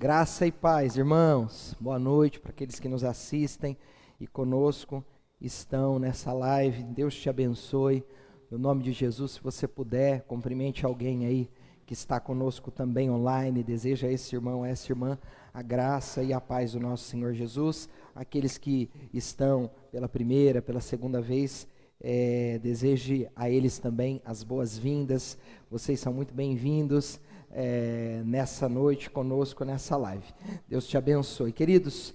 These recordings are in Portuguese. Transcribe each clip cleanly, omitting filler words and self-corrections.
Graça e paz, irmãos. Boa noite para aqueles que nos assistem e conosco estão nessa live. Deus te abençoe. No nome de Jesus, se você puder, cumprimente alguém aí que está conosco também online. Deseja a esse irmão, a essa irmã, a graça e a paz do nosso Senhor Jesus. Aqueles que estão pela primeira, pela segunda vez, deseje a eles também as boas-vindas. Vocês são muito bem-vindos nessa noite conosco, nessa live. Deus te abençoe. Queridos,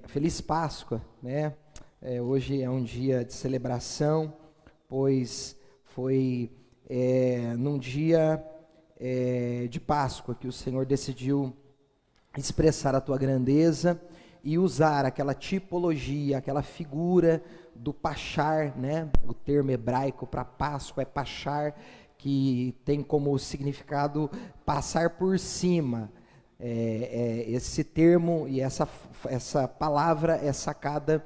feliz Páscoa, né? Hoje é um dia de celebração, pois foi num dia de Páscoa que o Senhor decidiu expressar a tua grandeza e usar aquela tipologia, aquela figura do pachar, né? O termo hebraico para Páscoa é pachar, que tem como significado passar por cima. Esse termo e essa palavra é sacada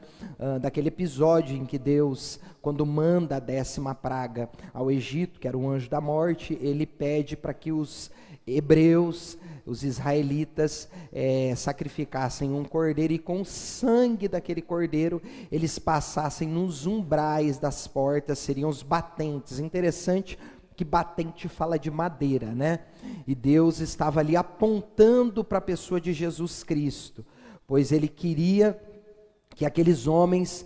daquele episódio em que Deus, quando manda a 10ª praga ao Egito, que era um anjo da morte, ele pede para que os hebreus, os israelitas, sacrificassem um cordeiro e com o sangue daquele cordeiro eles passassem nos umbrais das portas, seriam os batentes. Interessante que batente fala de madeira, né? E Deus estava ali apontando para a pessoa de Jesus Cristo, pois Ele queria que aqueles homens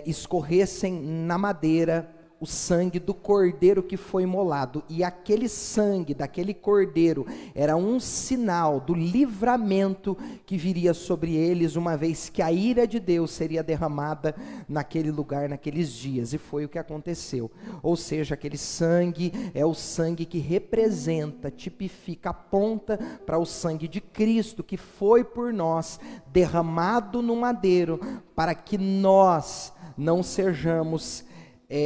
escorressem na madeira o sangue do cordeiro que foi imolado, e aquele sangue daquele cordeiro era um sinal do livramento que viria sobre eles, uma vez que a ira de Deus seria derramada naquele lugar, naqueles dias, e foi o que aconteceu. Ou seja, aquele sangue é o sangue que representa, tipifica, aponta para o sangue de Cristo, que foi por nós derramado no madeiro, para que nós não sejamos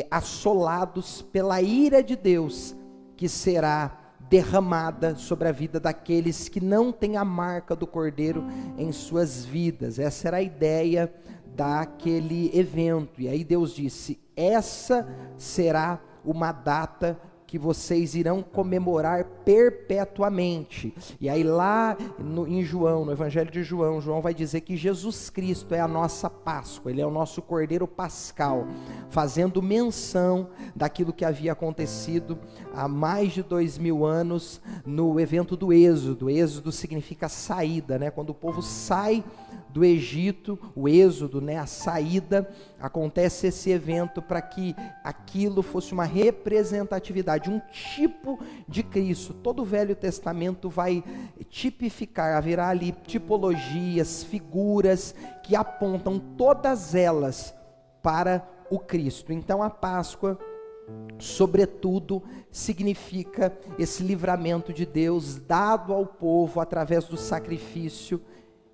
assolados pela ira de Deus, que será derramada sobre a vida daqueles que não têm a marca do Cordeiro em suas vidas. Essa era a ideia daquele evento, e aí Deus disse: essa será uma data que vocês irão comemorar perpetuamente. E aí lá em João, no Evangelho de João, João vai dizer que Jesus Cristo é a nossa Páscoa, Ele é o nosso Cordeiro Pascal, fazendo menção daquilo que havia acontecido há mais de 2000 anos no evento do Êxodo. Êxodo significa saída, né? Quando o povo sai do Egito, o êxodo, né, a saída, acontece esse evento para que aquilo fosse uma representatividade, um tipo de Cristo. Todo o Velho Testamento vai tipificar, haverá ali tipologias, figuras que apontam todas elas para o Cristo. Então a Páscoa, sobretudo, significa esse livramento de Deus dado ao povo através do sacrifício.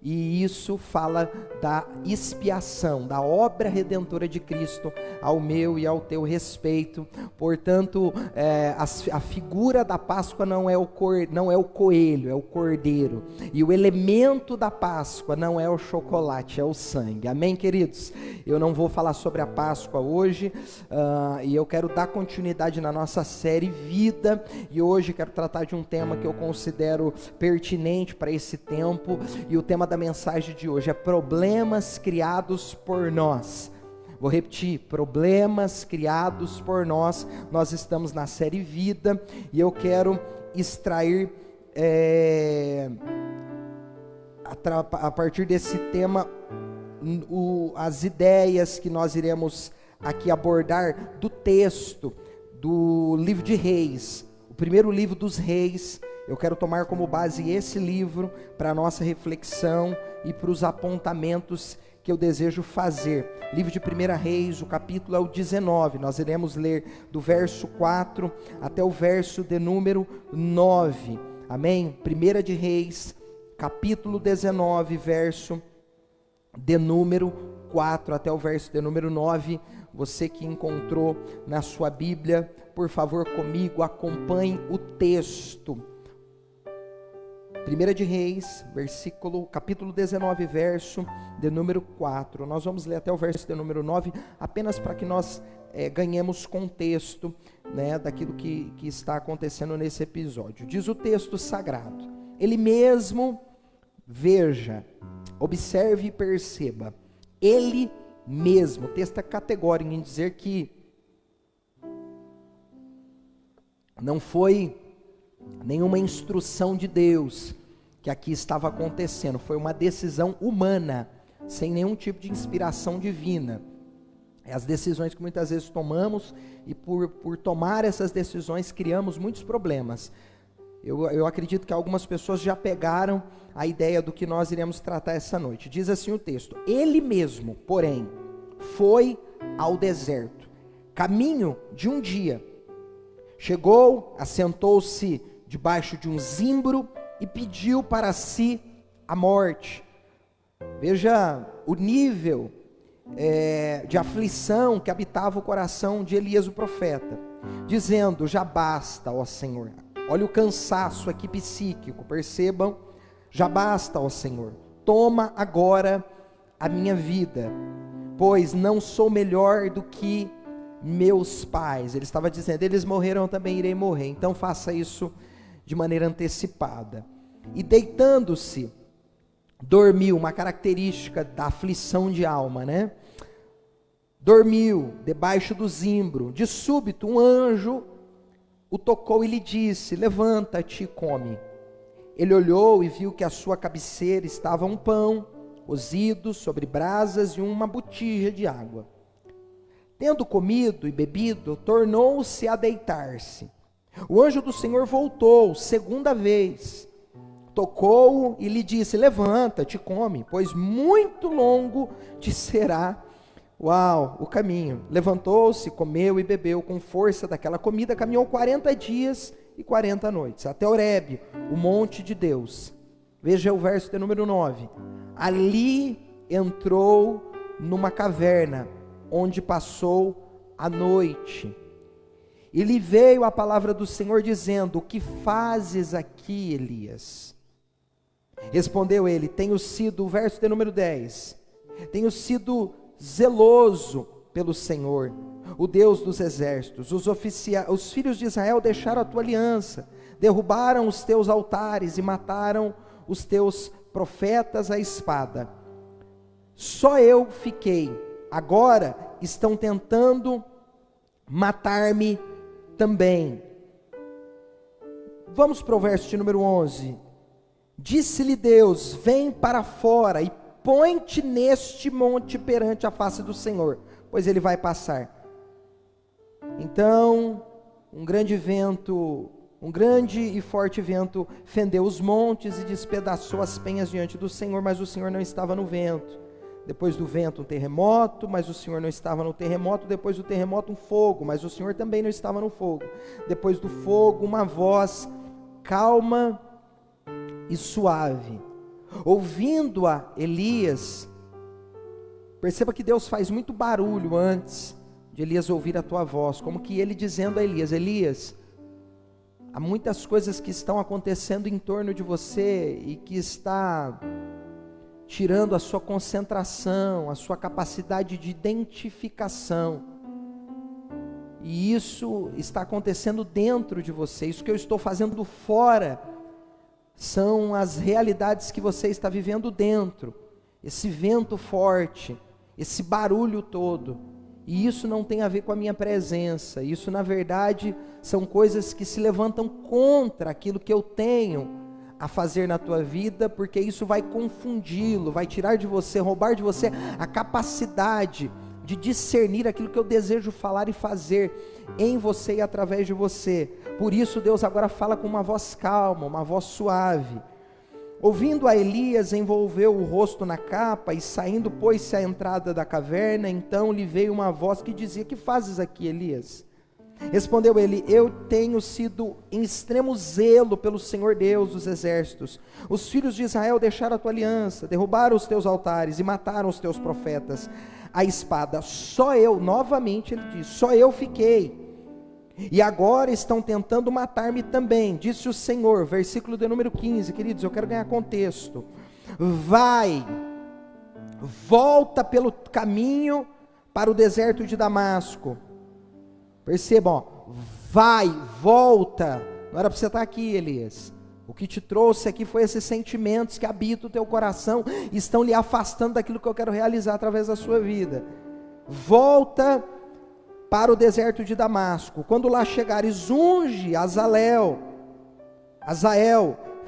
E isso fala da expiação, da obra redentora de Cristo ao meu e ao teu respeito. Portanto, a figura da Páscoa não é o coelho, é o cordeiro. E o elemento da Páscoa não é o chocolate, é o sangue. Amém, queridos? Eu não vou falar sobre a Páscoa hoje, e eu quero dar continuidade na nossa série Vida. E hoje quero tratar de um tema que eu considero pertinente para esse tempo. E o tema da mensagem de hoje é problemas criados por nós. Vou repetir: problemas criados por nós. Nós estamos na série Vida e eu quero extrair a partir desse tema as ideias que nós iremos aqui abordar do texto do livro de Reis, o primeiro livro dos Reis. Eu quero tomar como base esse livro para a nossa reflexão e para os apontamentos que eu desejo fazer. Livro de 1 Reis, o capítulo é o 19. Nós iremos ler do verso 4 até o verso de número 9. Amém? 1 de Reis, capítulo 19, verso de número 4 até o verso de número 9. Você que encontrou na sua Bíblia, por favor, comigo, acompanhe o texto. 1 de Reis, capítulo 19, verso de número 4. Nós vamos ler até o verso de número 9, apenas para que nós ganhemos contexto, né, daquilo que está acontecendo nesse episódio. Diz o texto sagrado: Ele mesmo veja, observe e perceba, ele mesmo, o texto é categórico em dizer que não foi nenhuma instrução de Deus que aqui estava acontecendo, foi uma decisão humana, sem nenhum tipo de inspiração divina. É as decisões que muitas vezes tomamos, e por tomar essas decisões criamos muitos problemas. Eu acredito que algumas pessoas já pegaram a ideia do que nós iremos tratar essa noite. Diz assim o texto: ele mesmo, porém, foi ao deserto, caminho de um dia. Chegou, assentou-se debaixo de um zimbro e pediu para si a morte. Veja o nível de aflição que habitava o coração de Elias o profeta, dizendo: já basta, ó Senhor. Olha o cansaço aqui psíquico, percebam, já basta, ó Senhor, toma agora a minha vida, pois não sou melhor do que meus pais. Ele estava dizendo, eles morreram, eu também irei morrer, então faça isso de maneira antecipada. E deitando-se, dormiu, uma característica da aflição de alma, né? Dormiu debaixo do zimbro. De súbito um anjo o tocou e lhe disse: levanta-te e come. Ele olhou e viu que à sua cabeceira estava um pão cozido sobre brasas e uma botija de água. Tendo comido e bebido, tornou-se a deitar-se. O anjo do Senhor voltou segunda vez, tocou-o e lhe disse: levanta-te e come, pois muito longo te será o caminho. Levantou-se, comeu e bebeu com força daquela comida, caminhou 40 dias e 40 noites, até Horebe, o monte de Deus. Veja o verso de número 9. Ali entrou numa caverna, onde passou a noite. E lhe veio a palavra do Senhor dizendo: o que fazes aqui, Elias? Respondeu ele: tenho sido, o verso de número 10, tenho sido zeloso pelo Senhor, o Deus dos exércitos. Os filhos de Israel deixaram a tua aliança, derrubaram os teus altares e mataram os teus profetas à espada. Só eu fiquei. Agora estão tentando matar-me também. Vamos para o verso de número 11. Disse-lhe Deus: vem para fora e põe-te neste monte perante a face do Senhor, pois ele vai passar. Então, um grande e forte vento fendeu os montes e despedaçou as penhas diante do Senhor, mas o Senhor não estava no vento. Depois do vento um terremoto, mas o Senhor não estava no terremoto. Depois do terremoto um fogo, mas o Senhor também não estava no fogo. Depois do fogo uma voz calma e suave. Ouvindo-a Elias, perceba que Deus faz muito barulho antes de Elias ouvir a tua voz, como que ele dizendo a Elias: Elias, há muitas coisas que estão acontecendo em torno de você e que está tirando a sua concentração, a sua capacidade de identificação, e isso está acontecendo dentro de você. Isso que eu estou fazendo fora são as realidades que você está vivendo dentro, esse vento forte, esse barulho todo, e isso não tem a ver com a minha presença. Isso na verdade são coisas que se levantam contra aquilo que eu tenho a fazer na tua vida, porque isso vai confundi-lo, vai tirar de você, roubar de você a capacidade de discernir aquilo que eu desejo falar e fazer em você e através de você. Por isso Deus agora fala com uma voz calma, uma voz suave. Ouvindo a Elias, envolveu o rosto na capa e saindo pôs-se à entrada da caverna. Então lhe veio uma voz que dizia: que fazes aqui, Elias? Respondeu ele: eu tenho sido em extremo zelo pelo Senhor Deus dos exércitos. Os filhos de Israel deixaram a tua aliança, derrubaram os teus altares e mataram os teus profetas à espada. Só eu, novamente ele diz, só eu fiquei, e agora estão tentando matar-me também, disse o Senhor. Versículo de número 15, queridos, eu quero ganhar contexto. Vai, volta pelo caminho para o deserto de Damasco. Percebam, vai, volta. Não era para você estar aqui, Elias. O que te trouxe aqui foi esses sentimentos que habitam o teu coração e estão lhe afastando daquilo que eu quero realizar através da sua vida. Volta para o deserto de Damasco. Quando lá chegares, unge Azael,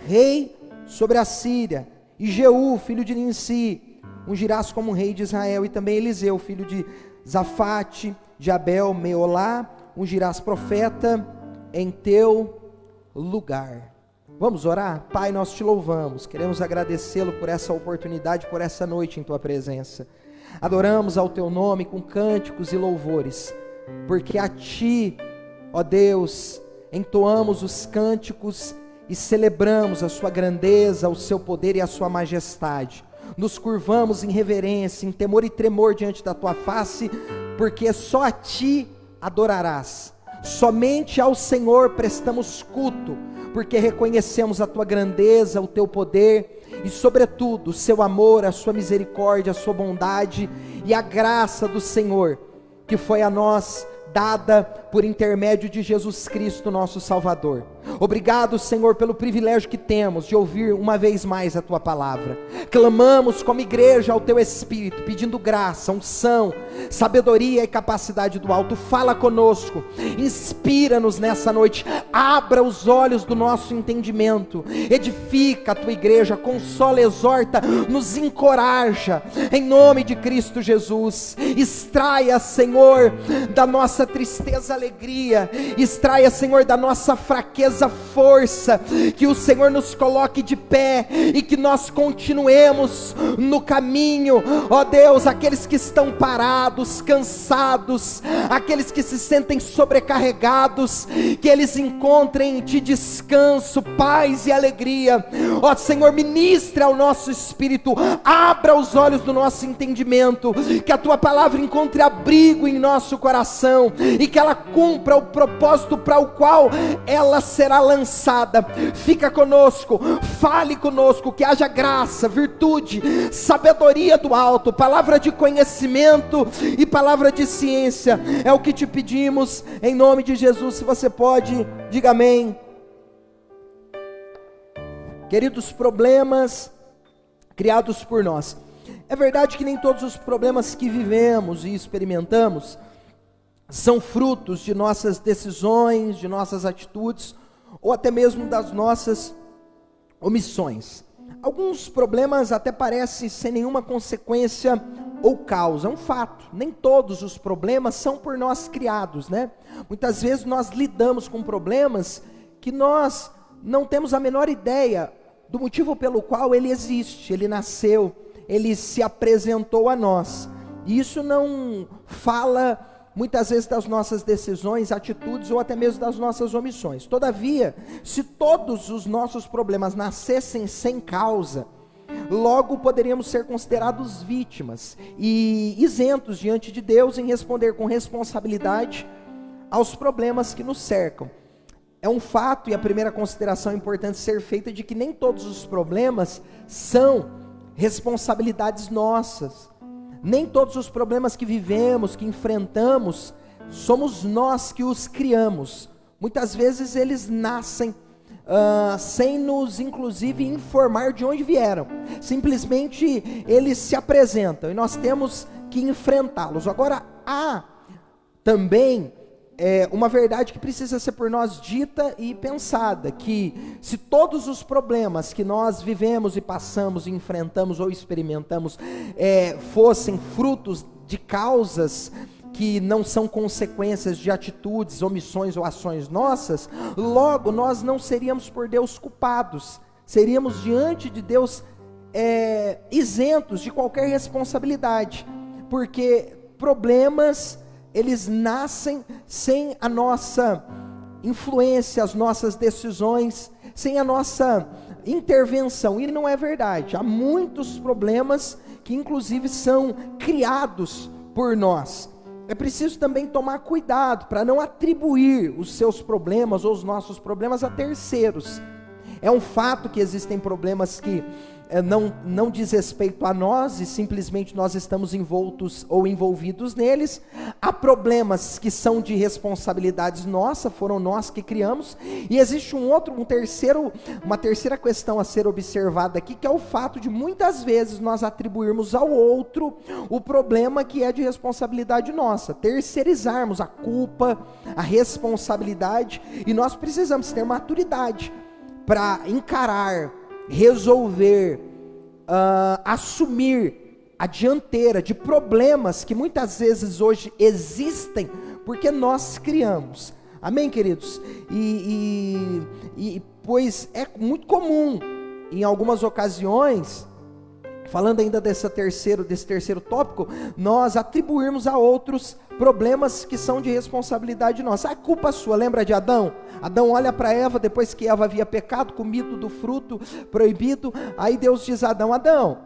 rei sobre a Síria, e Jeú, filho de Ninsi, ungirás como rei de Israel, e também Eliseu, filho de Zafate, de Abel, Meolá, ungirás profeta em teu lugar. Vamos orar? Pai, nós te louvamos, queremos agradecê-lo por essa oportunidade, por essa noite em tua presença. Adoramos ao teu nome com cânticos e louvores, porque a ti, ó Deus, entoamos os cânticos e celebramos a sua grandeza, o seu poder e a sua majestade. Nos curvamos em reverência, em temor e tremor diante da tua face, porque só a ti adorarás. Somente ao Senhor prestamos culto, porque reconhecemos a tua grandeza, o teu poder e sobretudo o seu amor, a sua misericórdia, a sua bondade e a graça do Senhor, que foi a nós dada por intermédio de Jesus Cristo, nosso Salvador. Obrigado, Senhor, pelo privilégio que temos de ouvir uma vez mais a tua palavra. Clamamos como igreja ao teu Espírito, pedindo graça, unção, sabedoria e capacidade do alto. Fala conosco, inspira-nos nessa noite, abra os olhos do nosso entendimento, edifica a tua igreja, consola, exorta, nos encoraja, em nome de Cristo Jesus. Extraia, Senhor, da nossa tristeza alegria, extraia, Senhor, da nossa fraqueza força, que o Senhor nos coloque de pé e que nós continuemos no caminho, ó Deus. Aqueles que estão parados, cansados, aqueles que se sentem sobrecarregados, que eles encontrem em ti descanso, paz e alegria. Ó Senhor, ministra ao nosso espírito, abra os olhos do nosso entendimento, que a tua palavra encontre abrigo em nosso coração e que ela cumpra o propósito para o qual ela será lançada. Fica conosco, fale conosco, que haja graça, virtude, sabedoria do alto, palavra de conhecimento e palavra de ciência. É o que te pedimos em nome de Jesus. Se você pode, diga amém. Queridos, problemas criados por nós. É verdade que nem todos os problemas que vivemos e experimentamos são frutos de nossas decisões, de nossas atitudes, ou até mesmo das nossas omissões. Alguns problemas até parecem sem nenhuma consequência ou causa. É um fato, nem todos os problemas são por nós criados, né? Muitas vezes nós lidamos com problemas que nós não temos a menor ideia do motivo pelo qual ele existe, ele nasceu, ele se apresentou a nós. E isso não fala muitas vezes das nossas decisões, atitudes ou até mesmo das nossas omissões. Todavia, se todos os nossos problemas nascessem sem causa, logo poderíamos ser considerados vítimas e isentos diante de Deus em responder com responsabilidade aos problemas que nos cercam. É um fato, e a primeira consideração importante ser feita, de que nem todos os problemas são responsabilidades nossas. Nem todos os problemas que vivemos, que enfrentamos, somos nós que os criamos. Muitas vezes eles nascem sem nos, inclusive, informar de onde vieram. Simplesmente eles se apresentam e nós temos que enfrentá-los. Agora, há também uma verdade que precisa ser por nós dita e pensada, que se todos os problemas que nós vivemos e passamos, enfrentamos ou experimentamos fossem frutos de causas que não são consequências de atitudes, omissões ou ações nossas, logo nós não seríamos por Deus culpados, seríamos diante de Deus isentos de qualquer responsabilidade, porque problemas eles nascem sem a nossa influência, as nossas decisões, sem a nossa intervenção, e não é verdade. Há muitos problemas que inclusive são criados por nós. É preciso também tomar cuidado para não atribuir os seus problemas ou os nossos problemas a terceiros. É um fato que existem problemas que não diz respeito a nós e simplesmente nós estamos envoltos ou envolvidos neles. Há problemas que são de responsabilidades nossa, foram nós que criamos. E existe uma terceira questão a ser observada aqui, que é o fato de muitas vezes nós atribuirmos ao outro o problema que é de responsabilidade nossa, terceirizarmos a culpa, a responsabilidade, e nós precisamos ter maturidade para encarar, resolver, assumir a dianteira de problemas que muitas vezes hoje existem, porque nós criamos. Amém, queridos? Pois é muito comum, em algumas ocasiões, falando ainda desse terceiro tópico, nós atribuirmos a outros problemas que são de responsabilidade nossa. A culpa sua, lembra de Adão? Adão olha para Eva, depois que Eva havia pecado, comido do fruto proibido, aí Deus diz a Adão: Adão,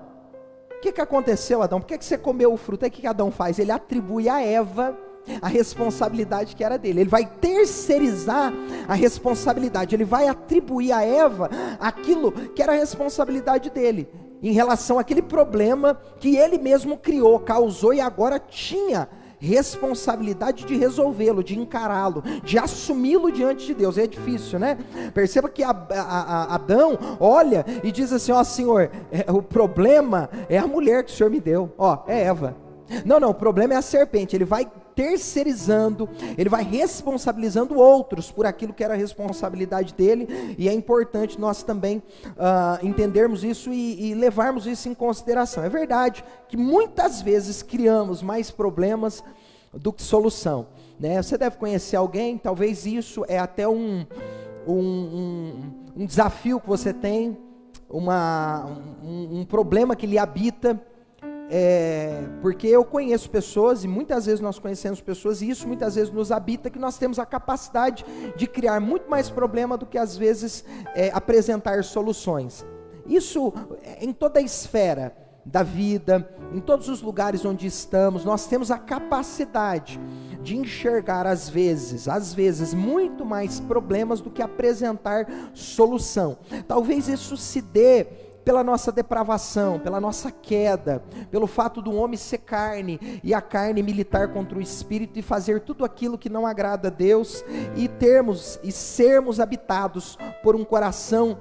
o que aconteceu, Adão? Por que você comeu o fruto? Aí o que Adão faz? Ele atribui a Eva a responsabilidade que era dele. Ele vai terceirizar a responsabilidade, ele vai atribuir a Eva aquilo que era a responsabilidade dele, em relação àquele problema que ele mesmo criou, causou, e agora tinha responsabilidade de resolvê-lo, de encará-lo, de assumi-lo diante de Deus. É difícil, né? Perceba que Adão olha e diz assim: ó Senhor, o problema é a mulher que o Senhor me deu, é Eva. Não, o problema é a serpente. Ele vai terceirizando, ele vai responsabilizando outros por aquilo que era a responsabilidade dele, e é importante nós também entendermos isso e levarmos isso em consideração. É verdade que muitas vezes criamos mais problemas do que solução, né? Você deve conhecer alguém, talvez isso é até um desafio que você tem, um problema que lhe habita. Porque eu conheço pessoas, e muitas vezes nós conhecemos pessoas, e isso muitas vezes nos habita, que nós temos a capacidade de criar muito mais problema do que às vezes apresentar soluções. Isso em toda a esfera da vida, em todos os lugares onde estamos, nós temos a capacidade de enxergar às vezes muito mais problemas do que apresentar solução. Talvez isso se dê pela nossa depravação, pela nossa queda, pelo fato do homem ser carne, e a carne militar contra o espírito, e fazer tudo aquilo que não agrada a Deus, e sermos habitados por um coração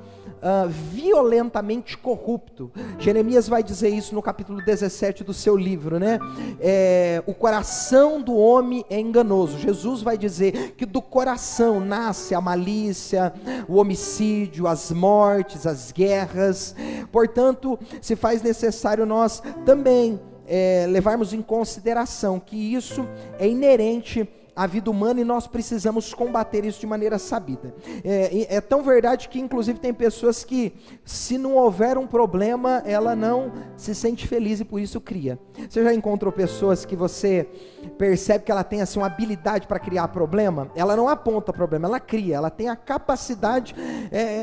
violentamente corrupto. Jeremias vai dizer isso no capítulo 17 do seu livro, né? O coração do homem é enganoso. Jesus vai dizer que do coração nasce a malícia, o homicídio, as mortes, as guerras. Portanto, se faz necessário nós também levarmos em consideração que isso é inerente à vida humana, e nós precisamos combater isso de maneira sabida. É tão verdade que inclusive tem pessoas que, se não houver um problema, ela não se sente feliz e por isso cria. Você já encontrou pessoas que você percebe que ela tem assim uma habilidade para criar problema? Ela não aponta problema, ela cria, ela tem a capacidade,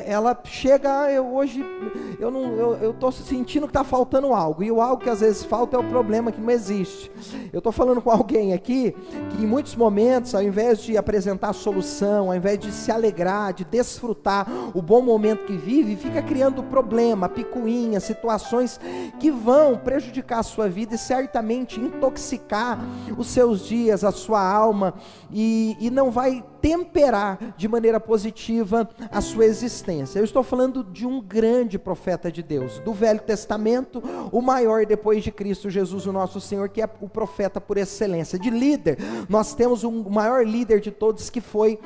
ela chega: eu estou sentindo que está faltando algo, e o algo que às vezes falta é o problema que não existe. Eu estou falando com alguém aqui que em muitos momentos, ao invés de apresentar a solução, ao invés de se alegrar, de desfrutar o bom momento que vive, fica criando problema, picuinha, situações que vão prejudicar a sua vida e certamente intoxicar os seus dias, a sua alma, e não vai temperar de maneira positiva a sua existência. Eu estou falando de um grande profeta de Deus, do Velho Testamento, o maior depois de Cristo Jesus, o nosso Senhor, que é o profeta por excelência. De líder, nós temos o maior líder de todos, que foi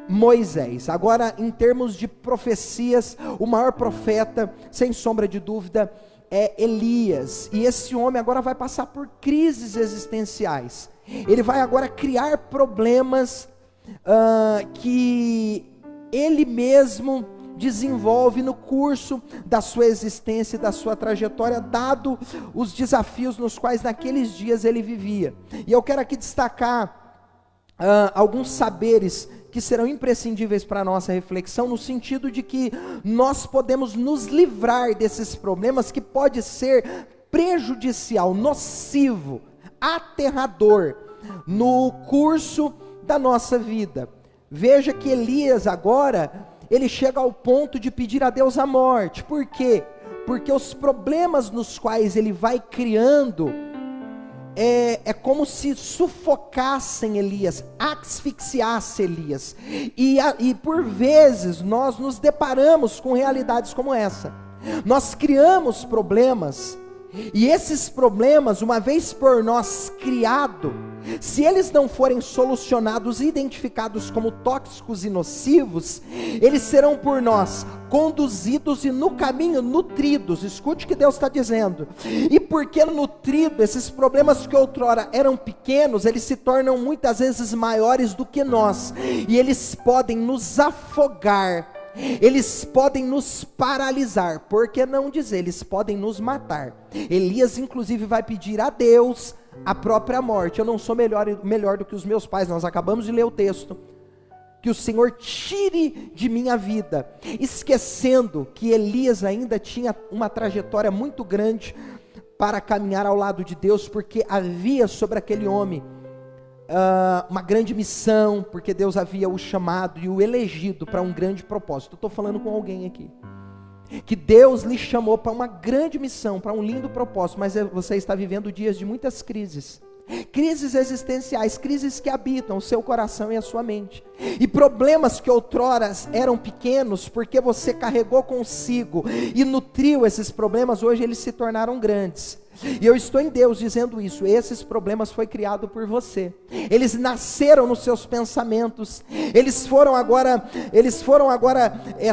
Moisés. Agora, em termos de profecias, o maior profeta, sem sombra de dúvida, é Elias. E esse homem agora vai passar por crises existenciais. Ele vai agora criar problemas que ele mesmo desenvolve no curso da sua existência e da sua trajetória, dado os desafios nos quais naqueles dias ele vivia. E eu quero aqui destacar alguns saberes que serão imprescindíveis para a nossa reflexão, no sentido de que nós podemos nos livrar desses problemas, que pode ser prejudicial, nocivo, aterrador no curso da nossa vida. Veja que Elias agora, ele chega ao ponto de pedir a Deus a morte. Por quê? porque os problemas nos quais ele vai criando, é como se sufocassem Elias, asfixiasse Elias, e por vezes nós nos deparamos com realidades como essa. Nós criamos problemas, e esses problemas, uma vez por nós criado, se eles não forem solucionados e identificados como tóxicos e nocivos, eles serão por nós conduzidos e no caminho nutridos. Escute o que Deus está dizendo. E porque nutrido, esses problemas que outrora eram pequenos, eles se tornam muitas vezes maiores do que nós, e eles podem nos afogar, eles podem nos paralisar, por que não dizer, eles podem nos matar. Elias inclusive vai pedir a Deus a própria morte. Eu não sou melhor do que os meus pais, nós acabamos de ler o texto. Que o Senhor tire de mim a vida, esquecendo que Elias ainda tinha uma trajetória muito grande para caminhar ao lado de Deus, porque havia sobre aquele homem uma grande missão, porque Deus havia o chamado e o elegido para um grande propósito. Eu estou falando com alguém aqui, que Deus lhe chamou para uma grande missão, para um lindo propósito, mas você está vivendo dias de muitas crises, crises existenciais, crises que habitam o seu coração e a sua mente, e problemas que outrora eram pequenos, porque você carregou consigo e nutriu esses problemas, hoje eles se tornaram grandes. E eu estou em Deus dizendo isso, esses problemas foi criado por você, eles nasceram nos seus pensamentos, eles foram agora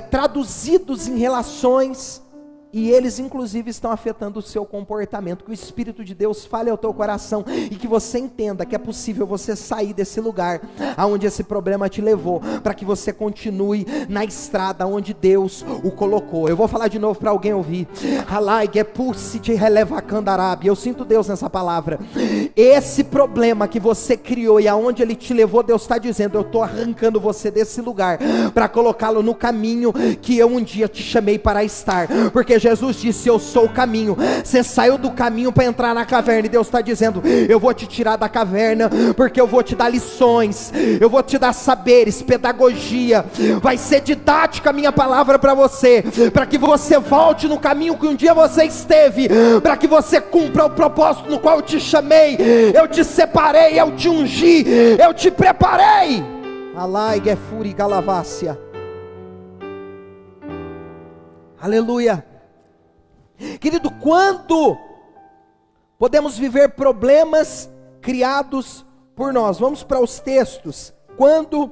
traduzidos em relações, e eles inclusive estão afetando o seu comportamento. Que o Espírito de Deus fale ao teu coração, e que você entenda que é possível você sair desse lugar, aonde esse problema te levou, para que você continue na estrada onde Deus o colocou. Eu vou falar de novo para alguém ouvir. Eu sinto Deus nessa palavra. Esse problema que você criou e aonde ele te levou, Deus está dizendo, eu estou arrancando você desse lugar, para colocá-lo no caminho que eu um dia te chamei para estar, porque Jesus disse, eu sou o caminho. Você saiu do caminho para entrar na caverna, e Deus está dizendo, eu vou te tirar da caverna, porque eu vou te dar lições, eu vou te dar saberes, pedagogia, vai ser didática a minha palavra para você, para que você volte no caminho que um dia você esteve, para que você cumpra o propósito no qual eu te chamei, eu te separei, eu te ungi, eu te preparei. Alai gefuri galavácia. Aleluia. Querido, quando podemos viver problemas criados por nós? Vamos para os textos. Quando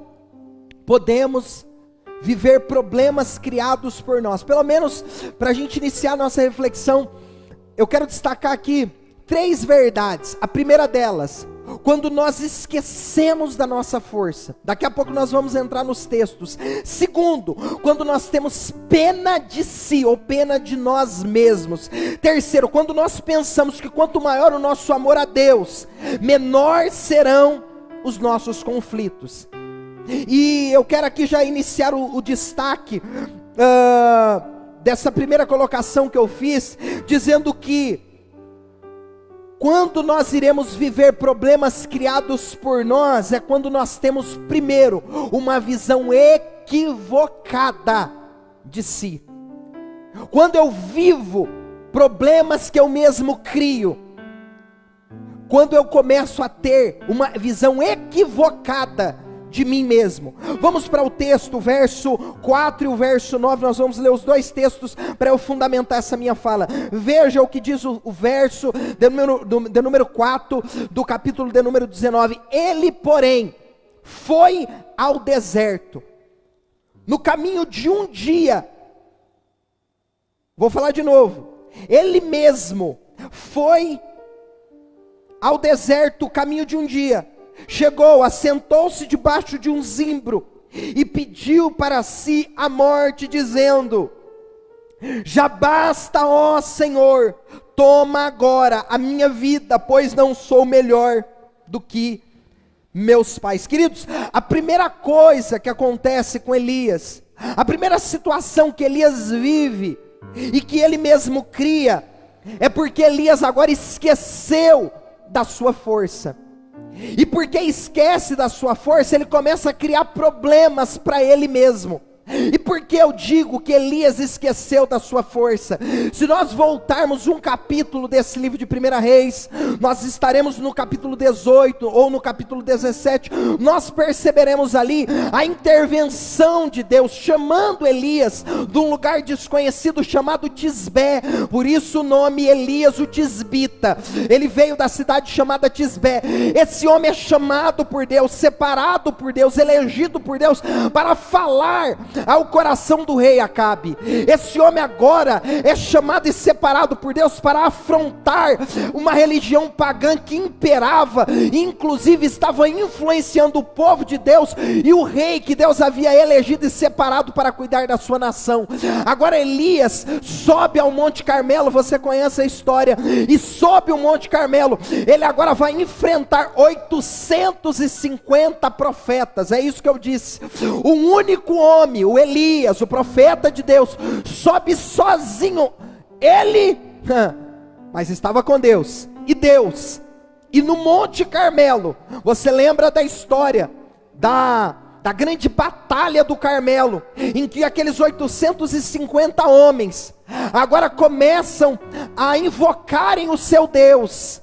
podemos viver problemas criados por nós? Pelo menos para a gente iniciar nossa reflexão, eu quero destacar aqui 3 verdades. A primeira delas, quando nós esquecemos da nossa força. Daqui a pouco nós vamos entrar nos textos. Segundo, quando nós temos pena de si, ou pena de nós mesmos. Terceiro, quando nós pensamos que quanto maior o nosso amor a Deus, menor serão os nossos conflitos. E eu quero aqui já iniciar o destaque dessa primeira colocação que eu fiz, dizendo que quando nós iremos viver problemas criados por nós, é quando nós temos primeiro uma visão equivocada de si. Quando eu vivo problemas que eu mesmo crio, quando eu começo a ter uma visão equivocada de mim mesmo. Vamos para o texto, o verso 4 e o verso 9, nós vamos ler os 2 textos para eu fundamentar essa minha fala. Veja o que diz o verso de número 4 do capítulo de número 19. Ele, porém, foi ao deserto, no caminho de um dia. Vou falar de novo. Ele mesmo foi ao deserto, caminho de um dia. Chegou, assentou-se debaixo de um zimbro e pediu para si a morte, dizendo: já basta, ó Senhor, toma agora a minha vida, pois não sou melhor do que meus pais. Queridos, a primeira coisa que acontece com Elias, a primeira situação que Elias vive e que ele mesmo cria, é porque Elias agora esqueceu da sua força. E porque esquece da sua força, ele começa a criar problemas para ele mesmo. E por que eu digo que Elias esqueceu da sua força? Se nós voltarmos um capítulo desse livro de 1 Reis, nós estaremos no capítulo 18 ou no capítulo 17, nós perceberemos ali a intervenção de Deus, chamando Elias de um lugar desconhecido chamado Tisbé, por isso o nome Elias o Tisbita. Ele veio da cidade chamada Tisbé. Esse homem é chamado por Deus, separado por Deus, elegido por Deus, para falar ao coração do rei Acabe. Esse homem agora é chamado e separado por Deus para afrontar uma religião pagã que imperava, e inclusive estava influenciando o povo de Deus e o rei que Deus havia elegido e separado para cuidar da sua nação. Agora Elias sobe ao Monte Carmelo, você conhece a história, e sobe o Monte Carmelo, ele agora vai enfrentar 850 profetas, é isso que eu disse. Um único homem, o Elias, o profeta de Deus, sobe sozinho, mas estava com Deus, e no Monte Carmelo, você lembra da história, da grande batalha do Carmelo, em que aqueles 850 homens, agora começam a invocarem o seu Deus.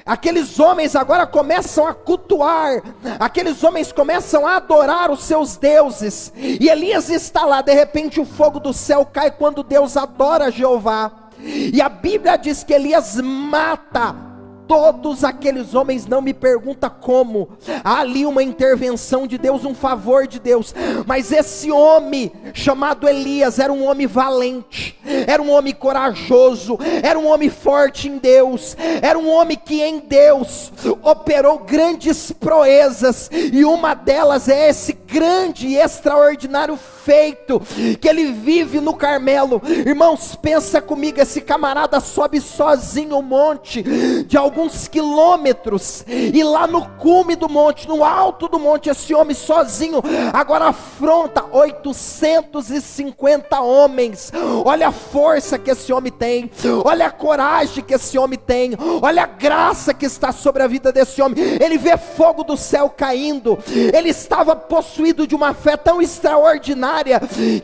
Aqueles homens agora começam a cultuar, aqueles homens começam a adorar os seus deuses, e Elias está lá, de repente o fogo do céu cai quando Deus adora Jeová, e a Bíblia diz que Elias mata todos aqueles homens, não me pergunta como, há ali uma intervenção de Deus, um favor de Deus, mas esse homem chamado Elias era um homem valente, era um homem corajoso, era um homem forte em Deus, era um homem que em Deus operou grandes proezas, e uma delas é esse grande e extraordinário feito, que ele vive no Carmelo. Irmãos, pensa comigo, esse camarada sobe sozinho o monte, de alguns quilômetros, e lá no cume do monte, no alto do monte, esse homem sozinho, agora afronta 850 homens, olha a força que esse homem tem, olha a coragem que esse homem tem, olha a graça que está sobre a vida desse homem, ele vê fogo do céu caindo, ele estava possuído de uma fé tão extraordinária,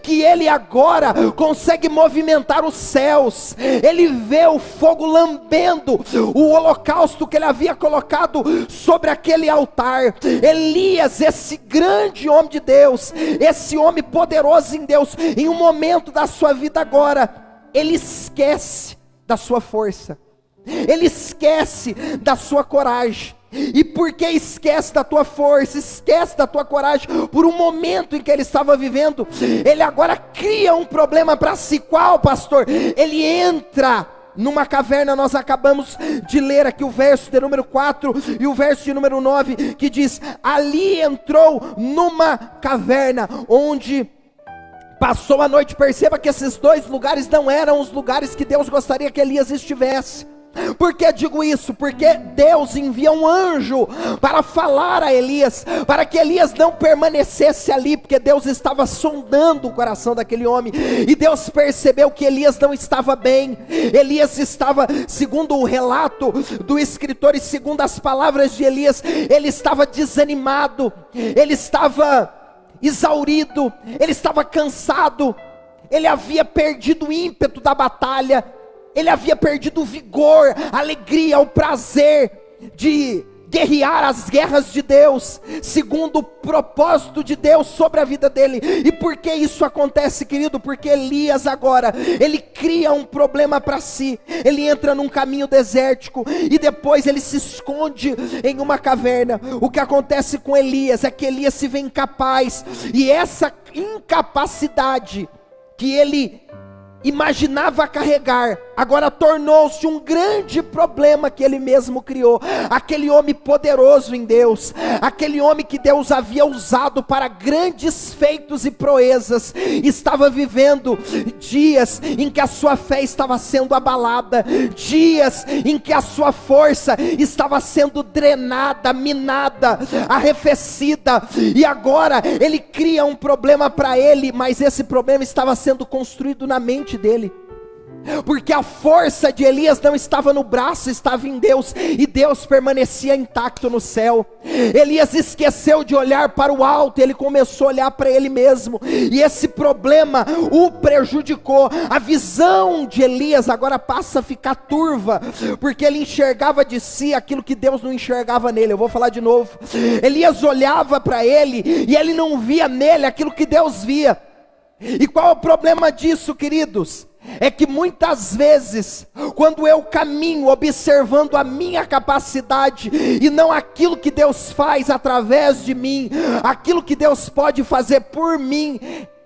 que ele agora consegue movimentar os céus, ele vê o fogo lambendo o holocausto que ele havia colocado sobre aquele altar. Elias, esse grande homem de Deus, esse homem poderoso em Deus, em um momento da sua vida agora, ele esquece da sua força, ele esquece da sua coragem. E porque esquece da tua força, esquece da tua coragem, por um momento em que ele estava vivendo, ele agora cria um problema para si. Qual, pastor? Ele entra numa caverna. Nós acabamos de ler aqui o verso de número 4 e o verso de número 9, que diz: ali entrou numa caverna, onde passou a noite. Perceba que esses dois lugares não eram os lugares que Deus gostaria que Elias estivesse. Por que digo isso? Porque Deus envia um anjo para falar a Elias, para que Elias não permanecesse ali, porque Deus estava sondando o coração daquele homem, e Deus percebeu que Elias não estava bem. Elias estava, segundo o relato do escritor e segundo as palavras de Elias, ele estava desanimado, ele estava exaurido, ele estava cansado, ele havia perdido o ímpeto da batalha, ele havia perdido o vigor, a alegria, o prazer de guerrear as guerras de Deus, segundo o propósito de Deus sobre a vida dele. E por que isso acontece, querido? Porque Elias agora, ele cria um problema para si, ele entra num caminho desértico, e depois ele se esconde em uma caverna. O que acontece com Elias é que Elias se vê incapaz, e essa incapacidade que ele imaginava carregar, agora tornou-se um grande problema que ele mesmo criou. Aquele homem poderoso em Deus, aquele homem que Deus havia usado para grandes feitos e proezas, estava vivendo dias em que a sua fé estava sendo abalada, dias em que a sua força estava sendo drenada, minada, arrefecida, e agora ele cria um problema para ele, mas esse problema estava sendo construído na mente dele. porque a força de Elias não estava no braço, estava em Deus, e Deus permanecia intacto no céu. Elias esqueceu de olhar para o alto, ele começou a olhar para ele mesmo, e esse problema o prejudicou. A visão de Elias agora passa a ficar turva, porque ele enxergava de si aquilo que Deus não enxergava nele. Eu vou falar de novo. Elias olhava para ele, e ele não via nele aquilo que Deus via. E qual é o problema disso, queridos? É que muitas vezes, quando eu caminho observando a minha capacidade e não aquilo que Deus faz através de mim, aquilo que Deus pode fazer por mim,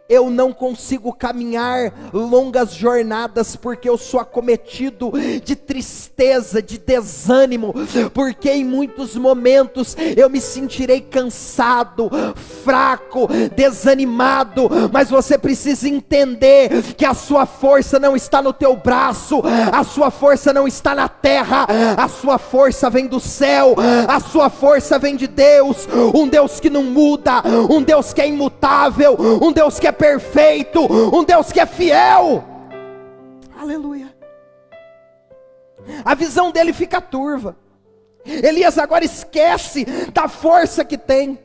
eu não consigo caminhar longas jornadas, porque eu sou acometido de tristeza, de desânimo, porque em muitos momentos eu me sentirei cansado, fraco, desanimado. Mas você precisa entender que a sua força não está no teu braço, a sua força não está na terra, a sua força vem do céu, a sua força vem de Deus, um Deus que não muda, um Deus que é imutável, um Deus que é perfeito, um Deus que é fiel. Aleluia. A visão dele fica turva. Elias agora esquece da força que tem.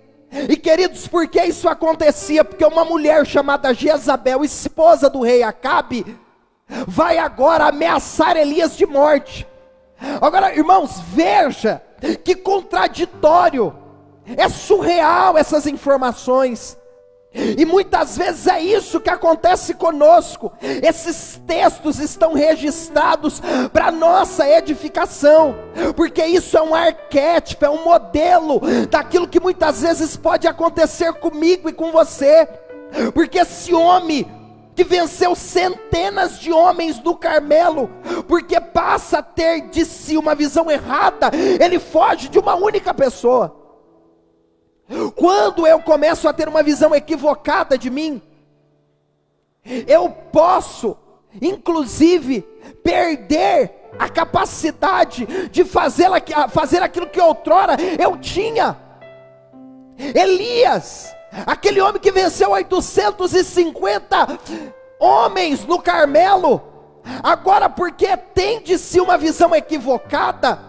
E queridos, por que isso acontecia? Porque uma mulher chamada Jezabel, esposa do rei Acabe, vai agora ameaçar Elias de morte. Agora, irmãos, veja que contraditório, é surreal essas informações. E muitas vezes é isso que acontece conosco. Esses textos estão registrados para nossa edificação, porque isso é um arquétipo, é um modelo daquilo que muitas vezes pode acontecer comigo e com você. Porque esse homem que venceu centenas de homens no Carmelo, porque passa a ter de si uma visão errada, ele foge de uma única pessoa. Quando eu começo a ter uma visão equivocada de mim, eu posso, inclusive, perder a capacidade de fazer aquilo que outrora eu tinha. Elias, aquele homem que venceu 850 homens no Carmelo, agora porque tem de si uma visão equivocada,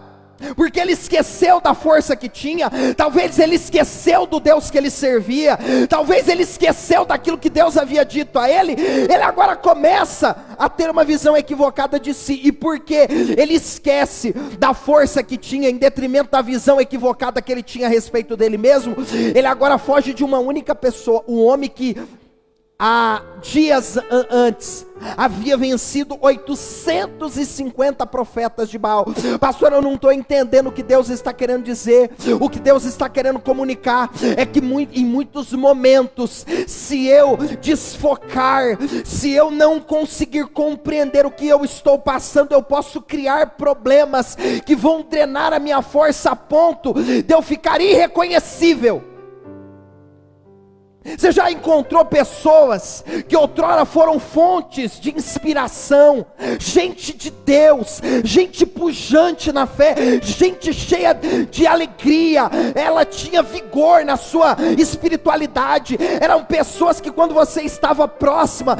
porque ele esqueceu da força que tinha, talvez ele esqueceu do Deus que ele servia, talvez ele esqueceu daquilo que Deus havia dito a ele, ele agora começa a ter uma visão equivocada de si. E porque ele esquece da força que tinha, em detrimento da visão equivocada que ele tinha a respeito dele mesmo, ele agora foge de uma única pessoa, um homem que há dias antes havia vencido 850 profetas de Baal. Pastor, eu não estou entendendo o que Deus está querendo dizer. O que Deus está querendo comunicar é que em muitos momentos, se eu desfocar, se eu não conseguir compreender o que eu estou passando, eu posso criar problemas que vão drenar a minha força a ponto de eu ficar irreconhecível. Você já encontrou pessoas que outrora foram fontes de inspiração, gente de Deus, gente pujante na fé, gente cheia de alegria, ela tinha vigor na sua espiritualidade, eram pessoas que quando você estava próxima,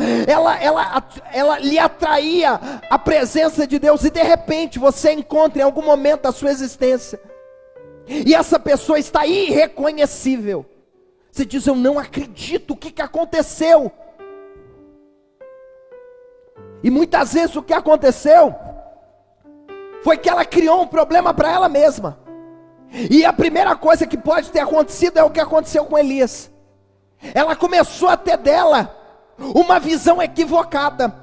ela lhe atraía a presença de Deus, e de repente você encontra em algum momento da sua existência, e essa pessoa está irreconhecível. Você diz: eu não acredito, o que aconteceu? E muitas vezes o que aconteceu foi que ela criou um problema para ela mesma. E a primeira coisa que pode ter acontecido é o que aconteceu com Elias. Ela começou a ter dela uma visão equivocada.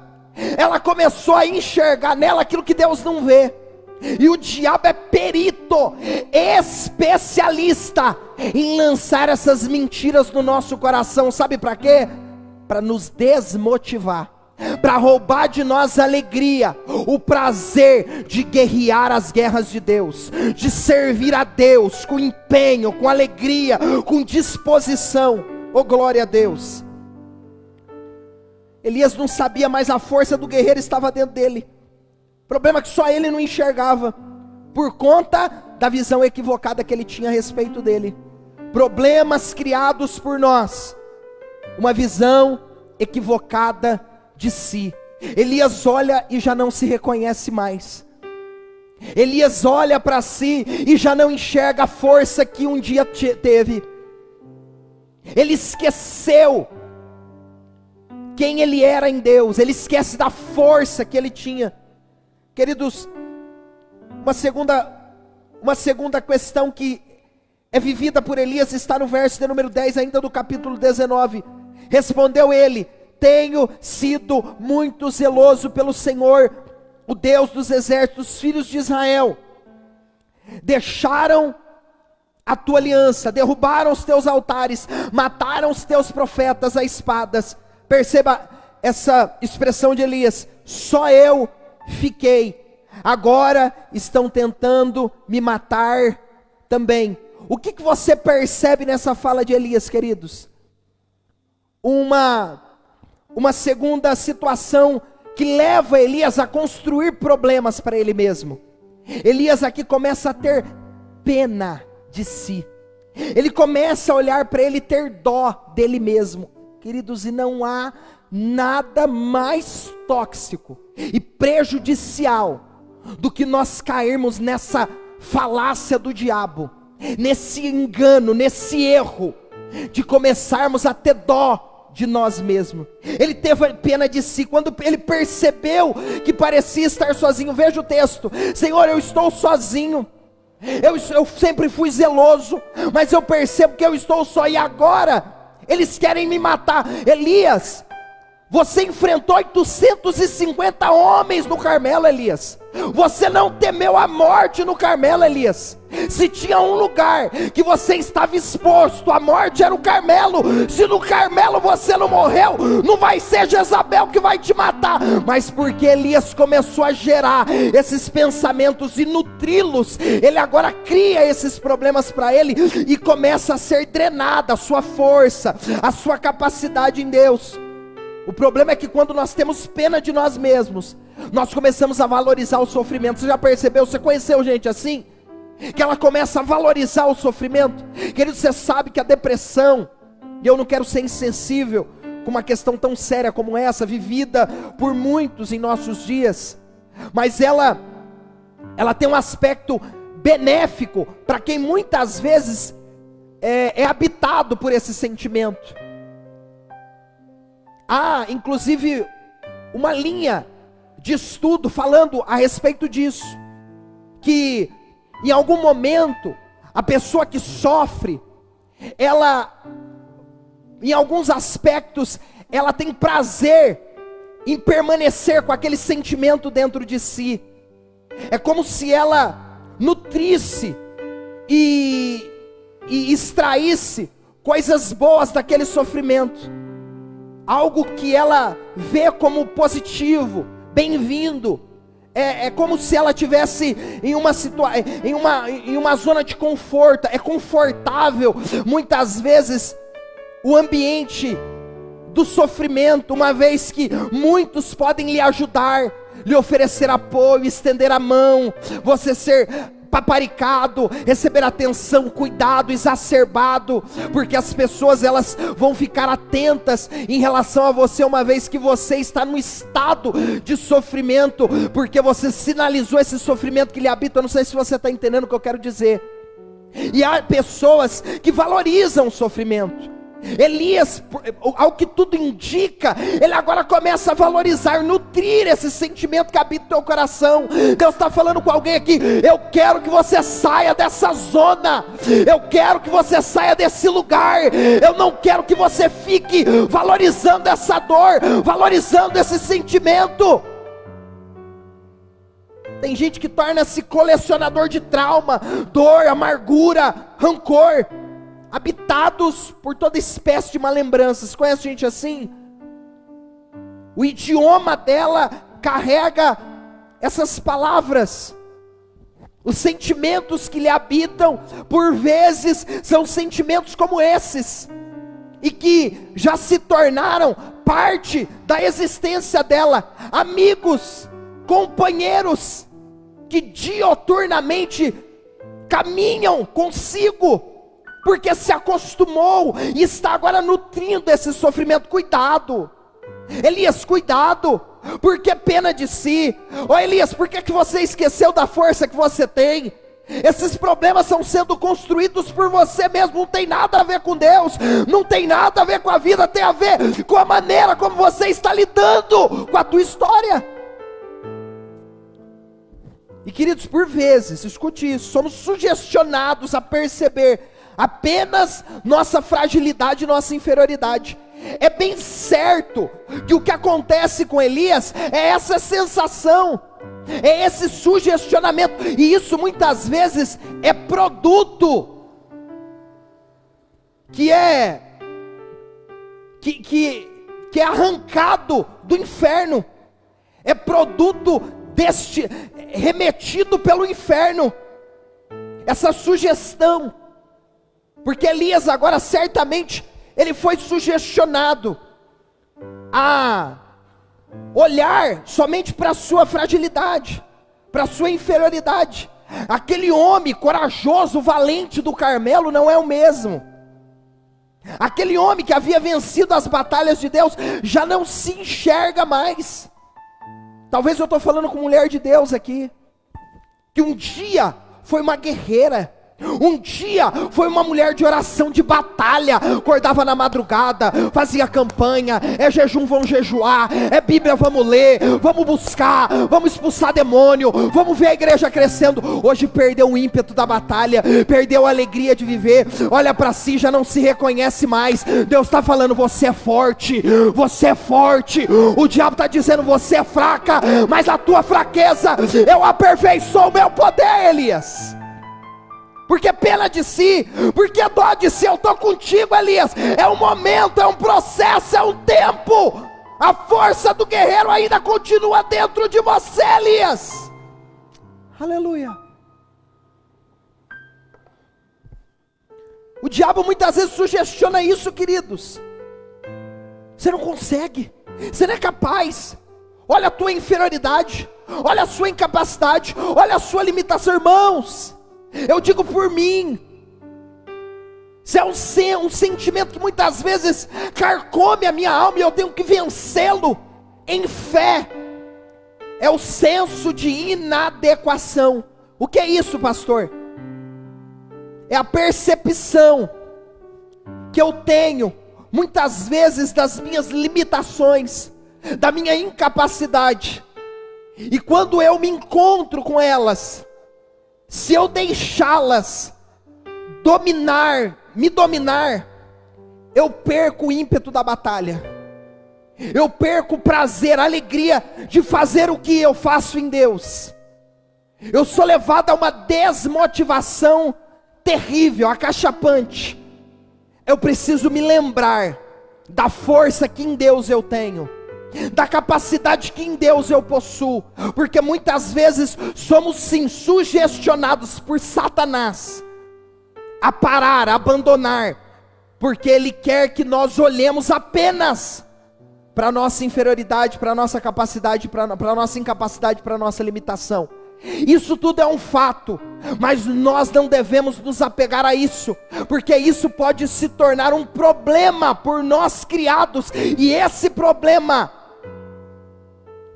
Ela começou a enxergar nela aquilo que Deus não vê. E o diabo é perito, especialista em lançar essas mentiras no nosso coração. Sabe para quê? Para nos desmotivar, para roubar de nós a alegria, o prazer de guerrear as guerras de Deus, de servir a Deus com empenho, com alegria, com disposição. Oh, glória a Deus. Elias não sabia, mas a força do guerreiro estava dentro dele. Problema que só ele não enxergava, por conta da visão equivocada que ele tinha a respeito dele. Problemas criados por nós, uma visão equivocada de si. Elias olha e já não se reconhece mais. Elias olha para si e já não enxerga a força que um dia teve. Ele esqueceu quem ele era em Deus. Ele esquece da força que ele tinha. Queridos, uma segunda questão que é vivida por Elias está no verso de número 10 ainda do capítulo 19. Respondeu ele: tenho sido muito zeloso pelo Senhor, o Deus dos exércitos. Os filhos de Israel deixaram a tua aliança, derrubaram os teus altares, mataram os teus profetas a espadas. Perceba essa expressão de Elias: só eu fiquei. Agora estão tentando me matar também. O que você percebe nessa fala de Elias, queridos? Uma segunda situação que leva Elias a construir problemas para ele mesmo. Elias aqui começa a ter pena de si. Ele começa a olhar para ele e ter dó dele mesmo. Queridos, e não há nada mais tóxico e prejudicial do que nós cairmos nessa falácia do diabo, nesse engano, nesse erro de começarmos a ter dó de nós mesmos. Ele teve pena de si, quando ele percebeu que parecia estar sozinho. Veja o texto: Senhor, eu estou sozinho, eu sempre fui zeloso, mas eu percebo que eu estou só, e agora eles querem me matar. Elias, você enfrentou 850 homens no Carmelo, Elias. Você não temeu a morte no Carmelo, Elias. Se tinha um lugar que você estava exposto, a morte era o Carmelo. Se no Carmelo você não morreu, não vai ser Jezabel que vai te matar. Mas porque Elias começou a gerar esses pensamentos e nutri-los, ele agora cria esses problemas para ele, e começa a ser drenada a sua força, a sua capacidade em Deus. O problema é que quando nós temos pena de nós mesmos, nós começamos a valorizar o sofrimento. Você já percebeu? Você conheceu gente assim? Que ela começa a valorizar o sofrimento. Querido, você sabe que a depressão, e eu não quero ser insensível com uma questão tão séria como essa, vivida por muitos em nossos dias, mas ela tem um aspecto benéfico para quem muitas vezes é habitado por esse sentimento. Há inclusive uma linha de estudo falando a respeito disso, que em algum momento a pessoa que sofre, ela, em alguns aspectos, ela tem prazer em permanecer com aquele sentimento dentro de si. É como se ela nutrisse e extraísse coisas boas daquele sofrimento, algo que ela vê como positivo, bem-vindo. É como se ela tivesse em uma zona de conforto. É confortável muitas vezes o ambiente do sofrimento, uma vez que muitos podem lhe ajudar, lhe oferecer apoio, estender a mão, você ser paparicado, receber atenção, cuidado exacerbado, porque as pessoas, elas vão ficar atentas em relação a você, uma vez que você está no estado de sofrimento, porque você sinalizou esse sofrimento que lhe habita. Eu não sei se você está entendendo o que eu quero dizer. E há pessoas que valorizam o sofrimento. Elias, ao que tudo indica, ele agora começa a valorizar, nutrir esse sentimento que habita no teu coração. Deus está falando com alguém aqui: eu quero que você saia dessa zona, eu quero que você saia desse lugar, eu não quero que você fique valorizando essa dor, valorizando esse sentimento. Tem gente que torna-se colecionador de trauma, dor, amargura, rancor, habitados por toda espécie de malembranças. Conhece gente assim? O idioma dela carrega essas palavras. Os sentimentos que lhe habitam, por vezes, são sentimentos como esses, e que já se tornaram parte da existência dela. Amigos, companheiros, que dioturnamente caminham consigo, porque se acostumou e está agora nutrindo esse sofrimento. Cuidado, Elias, cuidado, Por que pena de si? Ô Elias, por que você esqueceu da força que você tem? Esses problemas estão sendo construídos por você mesmo, não tem nada a ver com Deus, não tem nada a ver com a vida, tem a ver com a maneira como você está lidando com a tua história. E queridos, por vezes, escute isso, somos sugestionados a perceber apenas nossa fragilidade e nossa inferioridade. É bem certo que o que acontece com Elias é essa sensação, é esse sugestionamento, e isso muitas vezes é produto que é arrancado do inferno, é produto remetido pelo inferno, essa sugestão, porque Elias agora certamente ele foi sugestionado a olhar somente para a sua fragilidade, para a sua inferioridade. Aquele homem corajoso, valente do Carmelo não é o mesmo. Aquele homem que havia vencido as batalhas de Deus já não se enxerga mais. Talvez eu estou falando com mulher de Deus aqui, que um dia foi uma guerreira, um dia foi uma mulher de oração, de batalha, acordava na madrugada, fazia campanha, é jejum, vamos jejuar, é Bíblia, vamos ler, vamos buscar, vamos expulsar demônio, vamos ver a igreja crescendo. Hoje perdeu o ímpeto da batalha, perdeu a alegria de viver, olha para si, já não se reconhece mais. Deus está falando, você é forte, o diabo está dizendo, você é fraca, mas a tua fraqueza, eu aperfeiçoo o meu poder, Elias. Porque pena de si, porque dó de si, eu estou contigo, Elias. É um momento, é um processo, é um tempo. A força do guerreiro ainda continua dentro de você, Elias. Aleluia. O diabo muitas vezes sugestiona isso, queridos. Você não consegue, você não é capaz. Olha a tua inferioridade, olha a sua incapacidade, olha a sua limitação, irmãos. Eu digo por mim, isso é um sentimento que muitas vezes carcome a minha alma e eu tenho que vencê-lo em fé. É o senso de inadequação. O que é isso, pastor? É a percepção que eu tenho muitas vezes das minhas limitações, da minha incapacidade, e quando eu me encontro com elas, se eu deixá-las me dominar, eu perco o ímpeto da batalha, eu perco o prazer, a alegria de fazer o que eu faço em Deus. Eu sou levado a uma desmotivação terrível, acachapante. Eu preciso me lembrar da força que em Deus eu tenho, da capacidade que em Deus eu possuo, porque muitas vezes somos sim sugestionados por Satanás a parar, a abandonar, porque ele quer que nós olhemos apenas para a nossa inferioridade, para a nossa capacidade, para a nossa incapacidade, para a nossa limitação. Isso tudo é um fato, mas nós não devemos nos apegar a isso, porque isso pode se tornar um problema por nós criados, e esse problema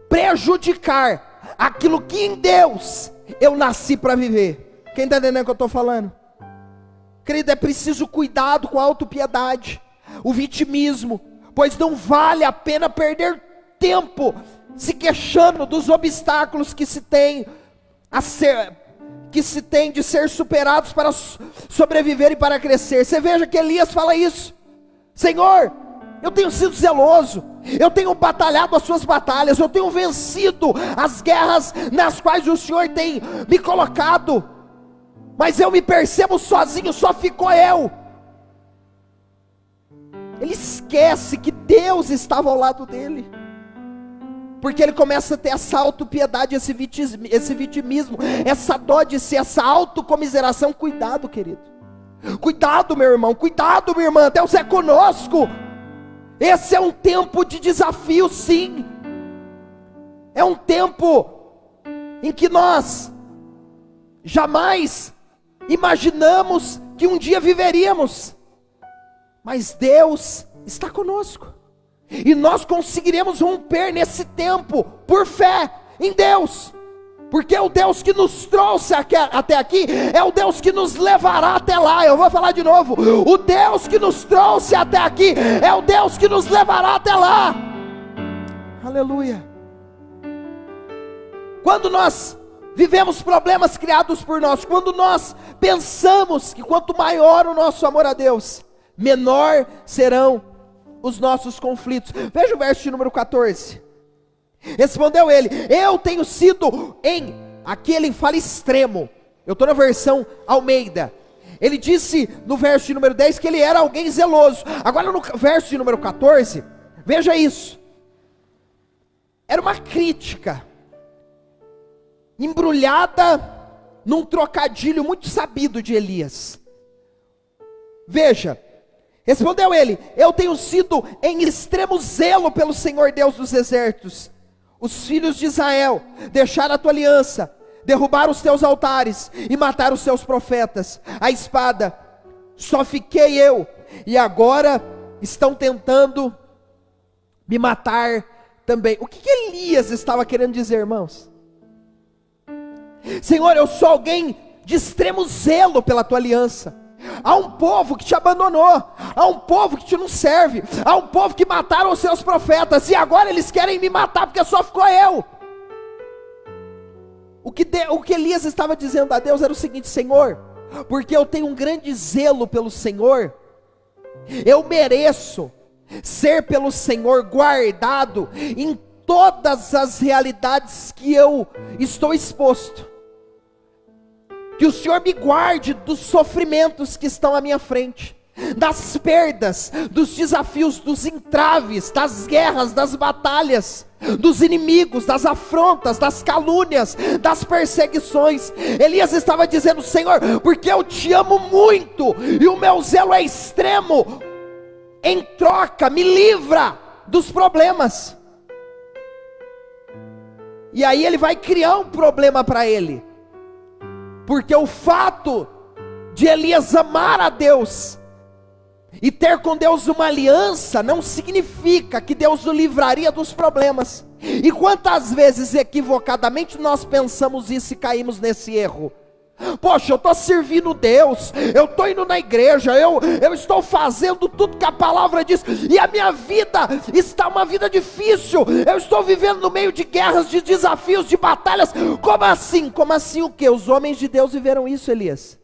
prejudicar aquilo que em Deus eu nasci para viver. Quem está entendendo o que eu estou falando? Querido, é preciso cuidado com a autopiedade, o vitimismo, pois não vale a pena perder tempo se queixando dos obstáculos que se tem de ser superados para sobreviver e para crescer. Você veja que Elias fala isso: Senhor, eu tenho sido zeloso, eu tenho batalhado as suas batalhas, eu tenho vencido as guerras nas quais o Senhor tem me colocado, mas eu me percebo sozinho, só ficou eu. Ele esquece que Deus estava ao lado dele, porque ele começa a ter essa autopiedade, esse vitimismo, essa dó de si, essa autocomiseração. Cuidado, querido, cuidado, meu irmão, cuidado, minha irmã, Deus é conosco. Esse é um tempo de desafio, sim. É um tempo em que nós jamais imaginamos que um dia viveríamos, mas Deus está conosco. E nós conseguiremos romper nesse tempo, por fé em Deus. Porque o Deus que nos trouxe até aqui, é o Deus que nos levará até lá. Eu vou falar de novo, o Deus que nos trouxe até aqui, é o Deus que nos levará até lá. Aleluia. Quando nós vivemos problemas criados por nós, quando nós pensamos que quanto maior o nosso amor a Deus, menor serão os nossos conflitos. Veja o verso de número 14. Respondeu ele: eu tenho sido aqui ele fala extremo, eu estou na versão Almeida. Ele disse no verso de número 10 que ele era alguém zeloso. Agora no verso de número 14, veja isso. Era uma crítica embrulhada num trocadilho muito sabido de Elias. Veja, respondeu ele: eu tenho sido em extremo zelo pelo Senhor Deus dos exércitos. Os filhos de Israel deixaram a tua aliança, derrubaram os teus altares e mataram os teus profetas. A espada, só fiquei eu, e agora estão tentando me matar também. O que Elias estava querendo dizer, irmãos? Senhor, eu sou alguém de extremo zelo pela tua aliança. Há um povo que te abandonou, há um povo que te não serve, há um povo que mataram os seus profetas, e agora eles querem me matar porque só ficou eu. O que Elias estava dizendo a Deus era o seguinte: Senhor, porque eu tenho um grande zelo pelo Senhor, eu mereço ser pelo Senhor guardado em todas as realidades que eu estou exposto. Que o Senhor me guarde dos sofrimentos que estão à minha frente, das perdas, dos desafios, dos entraves, das guerras, das batalhas, dos inimigos, das afrontas, das calúnias, das perseguições. Elias estava dizendo: Senhor, porque eu te amo muito, e o meu zelo é extremo, em troca, me livra dos problemas. E aí ele vai criar um problema para ele. Porque o fato de Elias amar a Deus e ter com Deus uma aliança não significa que Deus o livraria dos problemas. E quantas vezes equivocadamente nós pensamos isso e caímos nesse erro? Poxa, eu estou servindo Deus, eu estou indo na igreja, eu estou fazendo tudo que a palavra diz, e a minha vida está uma vida difícil, eu estou vivendo no meio de guerras, de desafios, de batalhas. Como assim? Como assim o quê? Os homens de Deus viveram isso, Elias.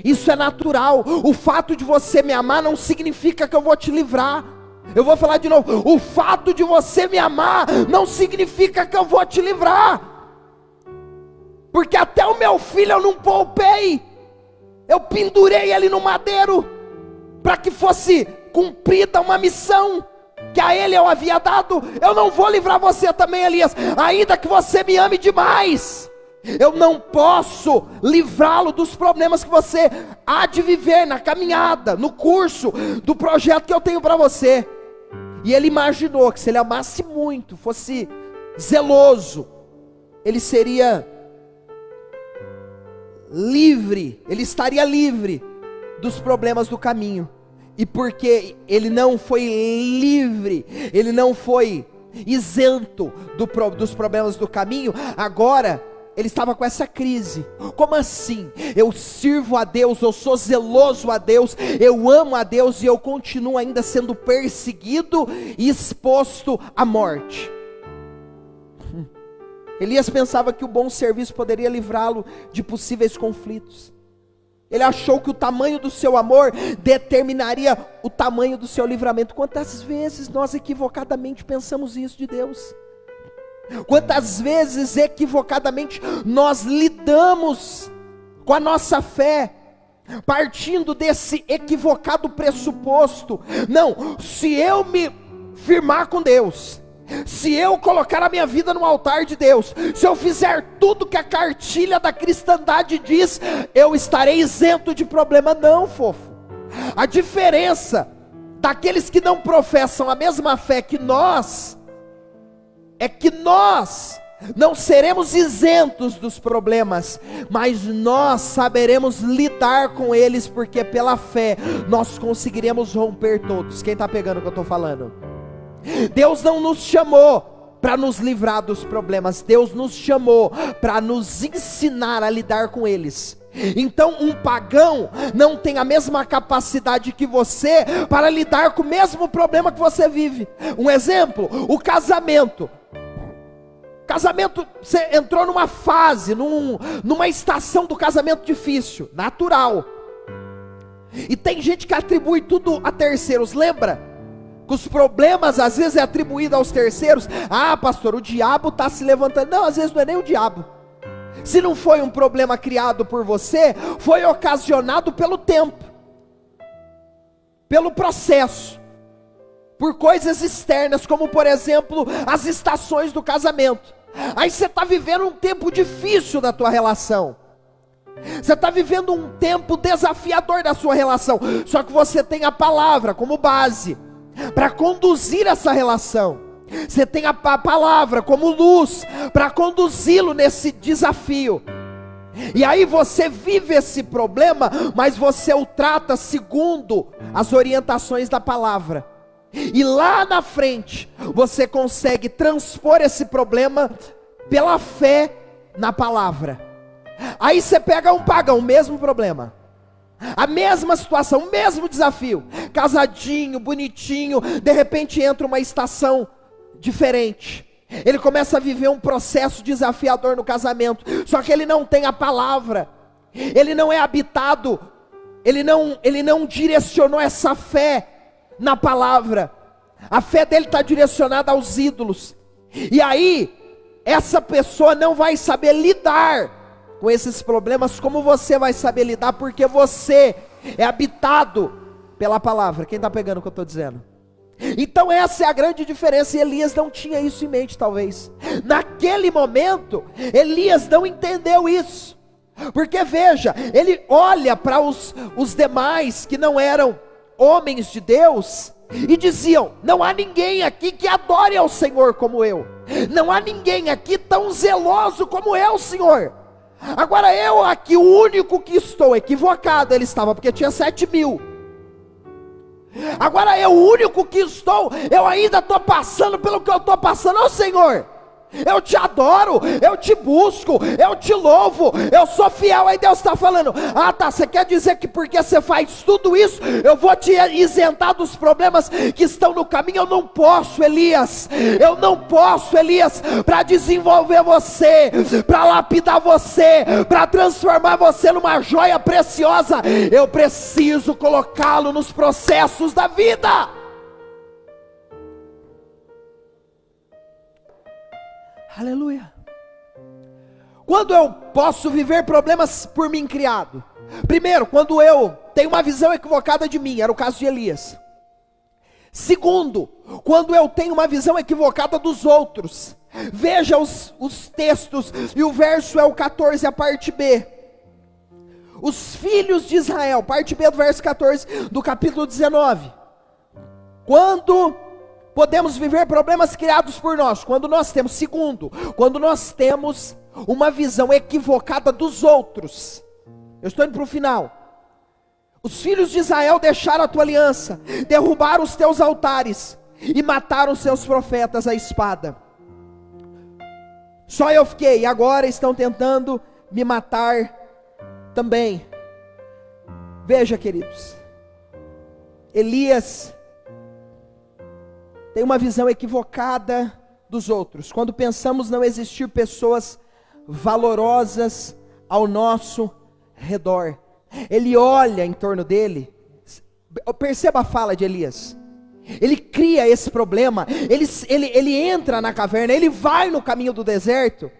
Isso é natural. O fato de você me amar não significa que eu vou te livrar. Eu vou falar de novo, o fato de você me amar não significa que eu vou te livrar. Porque até o meu filho eu não poupei, eu pendurei ele no madeiro, para que fosse cumprida uma missão, que a ele eu havia dado. Eu não vou livrar você também, Elias, ainda que você me ame demais, eu não posso livrá-lo dos problemas que você há de viver na caminhada, no curso, do projeto que eu tenho para você. E ele imaginou que se ele amasse muito, fosse zeloso, ele seria livre, ele estaria livre dos problemas do caminho. E porque ele não foi livre, ele não foi isento dos problemas do caminho, agora ele estava com essa crise. Como assim? Eu sirvo a Deus, eu sou zeloso a Deus, eu amo a Deus, e eu continuo ainda sendo perseguido e exposto à morte. Elias pensava que o bom serviço poderia livrá-lo de possíveis conflitos. Ele achou que o tamanho do seu amor determinaria o tamanho do seu livramento. Quantas vezes nós equivocadamente pensamos isso de Deus? Quantas vezes equivocadamente nós lidamos com a nossa fé, partindo desse equivocado pressuposto: não, se eu me firmar com Deus, se eu colocar a minha vida no altar de Deus, se eu fizer tudo que a cartilha da cristandade diz, eu estarei isento de problema. Não, fofo. A diferença daqueles que não professam a mesma fé que nós, é que nós não seremos isentos dos problemas, mas nós saberemos lidar com eles, porque pela fé nós conseguiremos romper todos. Quem está pegando o que eu estou falando? Deus não nos chamou para nos livrar dos problemas, Deus nos chamou para nos ensinar a lidar com eles. Então um pagão não tem a mesma capacidade que você para lidar com o mesmo problema que você vive. Um exemplo, o casamento. Casamento, você entrou numa fase, numa estação do casamento difícil, natural. E tem gente que atribui tudo a terceiros, lembra? Que os problemas às vezes é atribuído aos terceiros. Ah, pastor, o diabo está se levantando. Não, às vezes não é nem o diabo. Se não foi um problema criado por você, foi ocasionado pelo tempo, pelo processo, por coisas externas, como por exemplo, as estações do casamento. Aí você está vivendo um tempo difícil da tua relação, você está vivendo um tempo desafiador da sua relação, só que você tem a palavra como base, para conduzir essa relação, você tem a palavra como luz, para conduzi-lo nesse desafio, e aí você vive esse problema, mas você o trata segundo as orientações da palavra, e lá na frente, você consegue transpor esse problema pela fé na palavra. Aí você pega um pagão, o mesmo problema, a mesma situação, o mesmo desafio, casadinho, bonitinho, de repente entra uma estação diferente, ele começa a viver um processo desafiador no casamento, só que ele não tem a palavra, ele não é habitado, ele não direcionou essa fé na palavra, a fé dele está direcionada aos ídolos, e aí, essa pessoa não vai saber lidar com esses problemas, como você vai saber lidar, porque você é habitado pela palavra. Quem está pegando o que eu estou dizendo? Então essa é a grande diferença, e Elias não tinha isso em mente talvez, naquele momento, Elias não entendeu isso, porque veja, ele olha para os demais que não eram homens de Deus, e diziam, não há ninguém aqui que adore ao Senhor como eu, não há ninguém aqui tão zeloso como eu, Senhor. Agora eu aqui, o único que estou equivocado, ele estava, porque tinha 7.000, agora eu, o único que estou, eu ainda estou passando pelo que eu estou passando, ô Senhor, eu te adoro, eu te busco, eu te louvo, eu sou fiel. Aí Deus está falando, ah tá, você quer dizer que porque você faz tudo isso, eu vou te isentar dos problemas que estão no caminho? Eu não posso, Elias, eu não posso, Elias, para desenvolver você, para lapidar você, para transformar você numa joia preciosa, eu preciso colocá-lo nos processos da vida. Aleluia. Quando eu posso viver problemas por mim criado? Primeiro, quando eu tenho uma visão equivocada de mim, era o caso de Elias. Segundo, quando eu tenho uma visão equivocada dos outros. Veja os textos, e o verso é o 14, a parte B. Os filhos de Israel, parte B do verso 14, do capítulo 19. Quando podemos viver problemas criados por nós? Quando nós temos, segundo, quando nós temos uma visão equivocada dos outros. Eu estou indo para o final. Os filhos de Israel deixaram a tua aliança, derrubaram os teus altares e mataram os seus profetas à espada. Só eu fiquei, e agora estão tentando me matar também. Veja, queridos, Elias tem uma visão equivocada dos outros. Quando pensamos não existir pessoas valorosas ao nosso redor, ele olha em torno dele. Perceba a fala de Elias. Ele cria esse problema, ele entra na caverna, ele vai no caminho do deserto,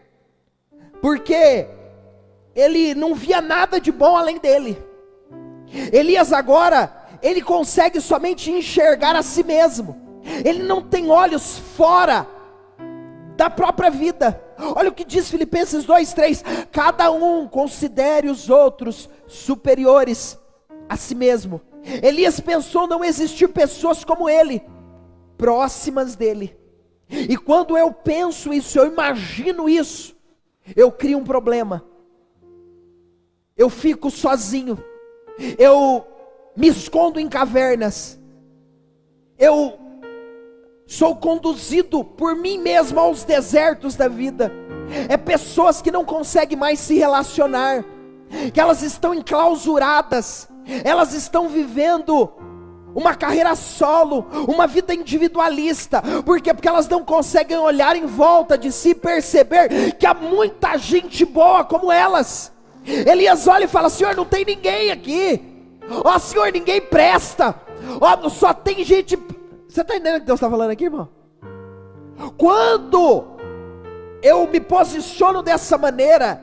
porque ele não via nada de bom além dele. Elias agora, ele consegue somente enxergar a si mesmo. Ele não tem olhos fora da própria vida. Olha o que diz Filipenses 2:3: cada um considere os outros superiores a si mesmo. Elias pensou não existir pessoas como ele, próximas dele. E quando eu penso isso, eu imagino isso, eu crio um problema. Eu fico sozinho, eu me escondo em cavernas, eu sou conduzido por mim mesmo aos desertos da vida. É pessoas que não conseguem mais se relacionar, que elas estão enclausuradas, elas estão vivendo uma carreira solo, uma vida individualista. Por quê? Porque elas não conseguem olhar em volta de si e perceber que há muita gente boa como elas. Elias olha e fala: Senhor, não tem ninguém aqui. Ó Senhor, ninguém presta. Ó, só tem gente. Você está entendendo o que Deus está falando aqui, irmão? Quando eu me posiciono dessa maneira,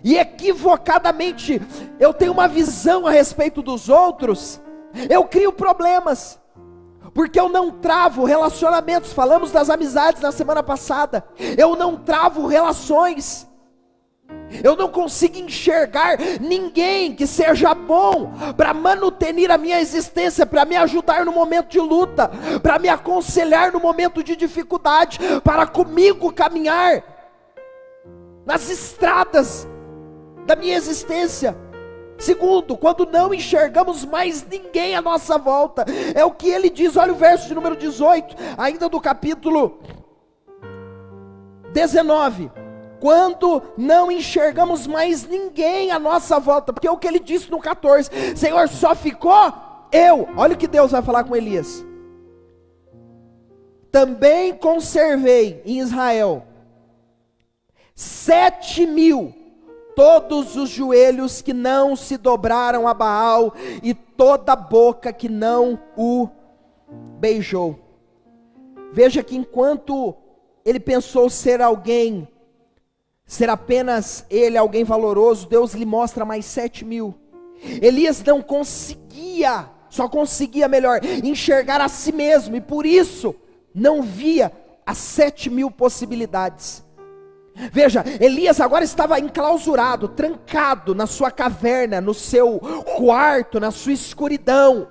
e equivocadamente eu tenho uma visão a respeito dos outros, eu crio problemas, porque eu não travo relacionamentos. Falamos das amizades na semana passada. Eu não travo relações, eu não consigo enxergar ninguém que seja bom para manutenir a minha existência, para me ajudar no momento de luta, para me aconselhar no momento de dificuldade, para comigo caminhar nas estradas da minha existência. Segundo, quando não enxergamos mais ninguém à nossa volta, é o que ele diz. Olha o verso de número 18, ainda do capítulo 19. Quando não enxergamos mais ninguém à nossa volta, porque é o que ele disse no 14: Senhor, só ficou eu. Olha o que Deus vai falar com Elias: também conservei em Israel 7.000, todos os joelhos que não se dobraram a Baal, e toda a boca que não o beijou. Veja que enquanto ele pensou ser alguém, ser apenas ele alguém valoroso, Deus lhe mostra mais 7.000. Elias não conseguia, só conseguia melhor, enxergar a si mesmo, e por isso não via as 7.000 possibilidades. Veja, Elias agora estava enclausurado, trancado na sua caverna, no seu quarto, na sua escuridão,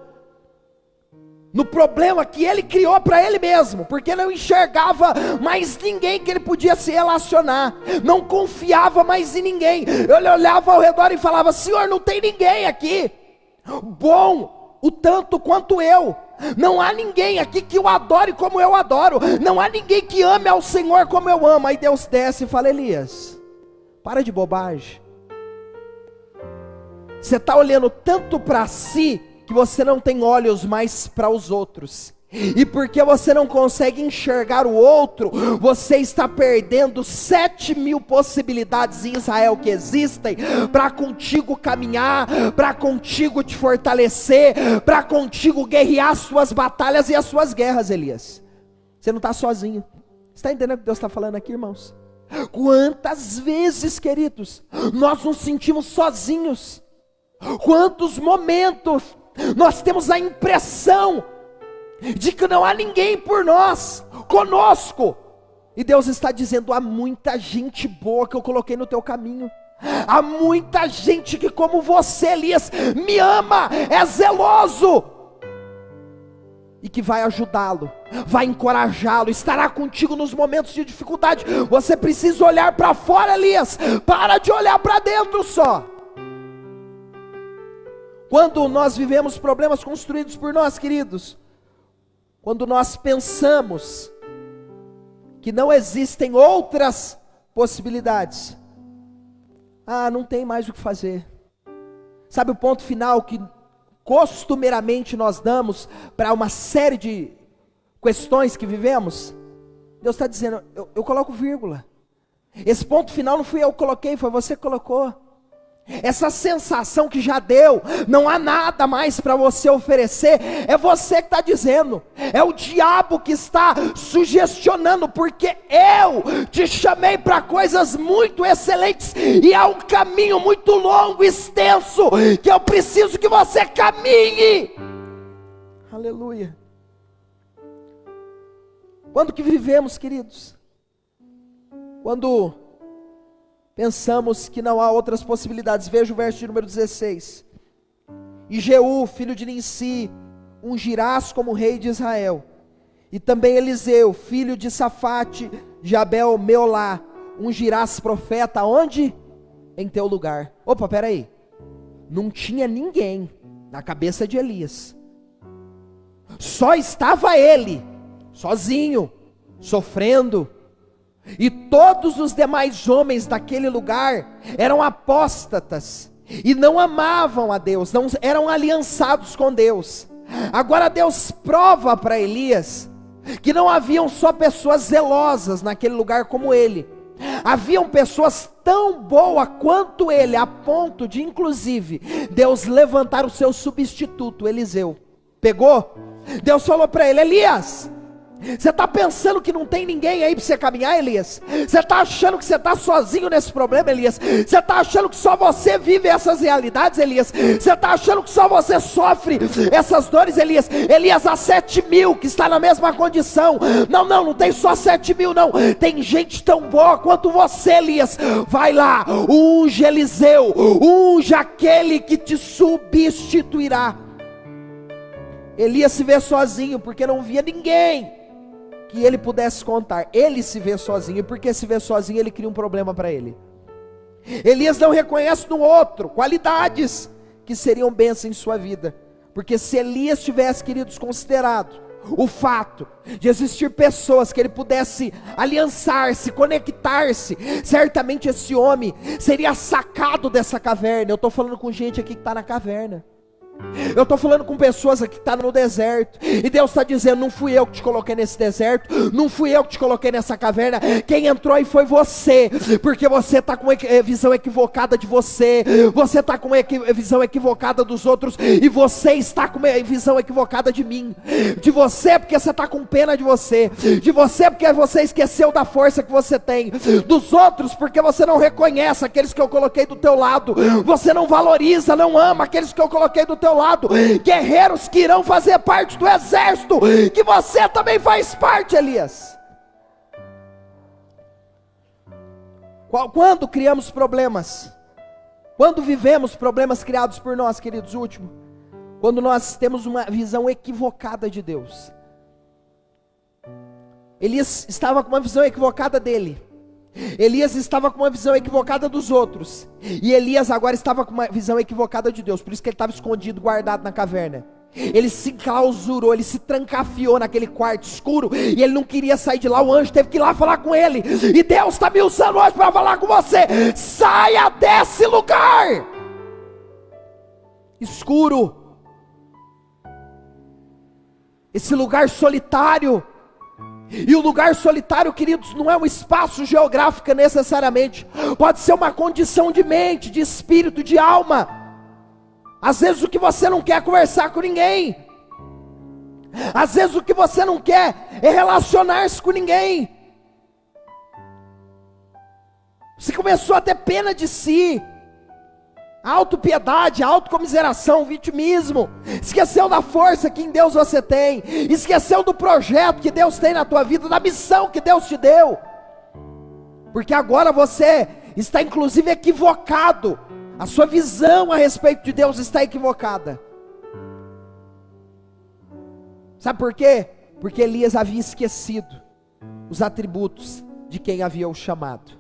no problema que ele criou para ele mesmo, porque não enxergava mais ninguém que ele podia se relacionar, não confiava mais em ninguém. Ele olhava ao redor e falava: Senhor, não tem ninguém aqui bom o tanto quanto eu. Não há ninguém aqui que o adore como eu adoro. Não há ninguém que ame ao Senhor como eu amo. Aí Deus desce e fala: Elias, para de bobagem. Você está olhando tanto para si, que você não tem olhos mais para os outros. E porque você não consegue enxergar o outro, você está perdendo 7.000 possibilidades em Israel que existem para contigo caminhar, para contigo te fortalecer, para contigo guerrear as suas batalhas e as suas guerras. Elias, você não está sozinho. Está entendendo o que Deus está falando aqui, irmãos? Quantas vezes, queridos, nós nos sentimos sozinhos? Quantos momentos nós temos a impressão de que não há ninguém por nós, conosco, e Deus está dizendo: há muita gente boa que eu coloquei no teu caminho, há muita gente que, como você, Elias, me ama, é zeloso, e que vai ajudá-lo, vai encorajá-lo, estará contigo nos momentos de dificuldade. Você precisa olhar para fora, Elias, para de olhar para dentro só. Quando nós vivemos problemas construídos por nós, queridos, quando nós pensamos que não existem outras possibilidades, não tem mais o que fazer. Sabe o ponto final que costumeiramente nós damos para uma série de questões que vivemos? Deus está dizendo: eu coloco vírgula. Esse ponto final não fui eu que coloquei, foi você que colocou. Essa sensação que já deu, não há nada mais para você oferecer, é você que está dizendo, é o diabo que está sugestionando, porque eu te chamei para coisas muito excelentes, e há um caminho muito longo, extenso, que eu preciso que você caminhe. Aleluia. Quando que vivemos, queridos? Quando pensamos que não há outras possibilidades. Veja o verso de número 16. E Jeú, filho de Ninsi, ungirás como rei de Israel. E também Eliseu, filho de Safate, de Abel Meolá, ungirás profeta, onde? Em teu lugar. Opa, peraí. Não tinha ninguém na cabeça de Elias. Só estava ele sozinho, sofrendo. E todos os demais homens daquele lugar eram apóstatas e não amavam a Deus, não eram aliançados com Deus. Agora Deus prova para Elias que não haviam só pessoas zelosas naquele lugar como ele, haviam pessoas tão boas quanto ele, a ponto de inclusive Deus levantar o seu substituto, Eliseu. Pegou? Deus falou para ele: Elias, você está pensando que não tem ninguém aí para você caminhar, Elias? Você está achando que você está sozinho nesse problema, Elias? Você está achando que só você vive essas realidades, Elias? Você está achando que só você sofre essas dores, Elias? Elias, há 7.000 que está na mesma condição. Não tem só 7.000 não, tem gente tão boa quanto você, Elias. Vai lá, unge Eliseu, unge aquele que te substituirá. Elias se vê sozinho porque não via ninguém que ele pudesse contar. Ele se vê sozinho, e porque se vê sozinho ele cria um problema para ele. Elias não reconhece no outro qualidades que seriam bênçãos em sua vida, porque se Elias tivesse, queridos, considerado o fato de existir pessoas que ele pudesse aliançar-se, conectar-se, certamente esse homem seria sacado dessa caverna. Eu estou falando com gente aqui que está na caverna. Eu estou falando com pessoas aqui que estão no deserto, e Deus está dizendo: não fui eu que te coloquei nesse deserto, não fui eu que te coloquei nessa caverna, quem entrou aí foi você, porque você está com visão equivocada de você, você está com visão equivocada dos outros, e você está com visão equivocada de mim, de você porque você está com pena de você porque você esqueceu da força que você tem, dos outros porque você não reconhece aqueles que eu coloquei do teu lado, você não valoriza, não ama aqueles que eu coloquei do teu lado, guerreiros que irão fazer parte do exército, que você também faz parte, Elias. Quando criamos problemas, quando vivemos problemas criados por nós, queridos, último, quando nós temos uma visão equivocada de Deus. Elias estava com uma visão equivocada dele, Elias estava com uma visão equivocada dos outros, e Elias agora estava com uma visão equivocada de Deus. Por isso que ele estava escondido, guardado na caverna. Ele se enclausurou, ele se trancafiou naquele quarto escuro, e ele não queria sair de lá. O anjo teve que ir lá falar com ele, e Deus está me usando hoje para falar com você: saia desse lugar escuro, esse lugar solitário. E o lugar solitário, queridos, não é um espaço geográfico necessariamente, pode ser uma condição de mente, de espírito, de alma. Às vezes o que você não quer é conversar com ninguém, às vezes o que você não quer é relacionar-se com ninguém. Você começou a ter pena de si, autopiedade, autocomiseração, vitimismo, esqueceu da força que em Deus você tem, esqueceu do projeto que Deus tem na tua vida, da missão que Deus te deu, porque agora você está inclusive equivocado, a sua visão a respeito de Deus está equivocada. Sabe por quê? Porque Elias havia esquecido os atributos de quem havia o chamado.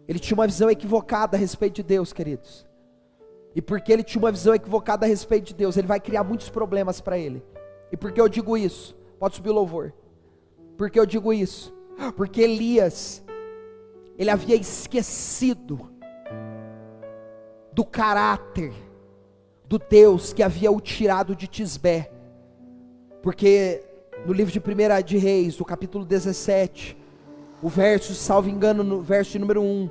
Ele tinha uma visão equivocada a respeito de Deus, queridos. E porque ele tinha uma visão equivocada a respeito de Deus, ele vai criar muitos problemas para ele. E por que eu digo isso? Pode subir o louvor. Por que eu digo isso? Porque Elias, ele havia esquecido do caráter do Deus que havia o tirado de Tisbé. Porque no livro de 1 de Reis, no capítulo 17, o verso, salvo engano, no verso de número 1,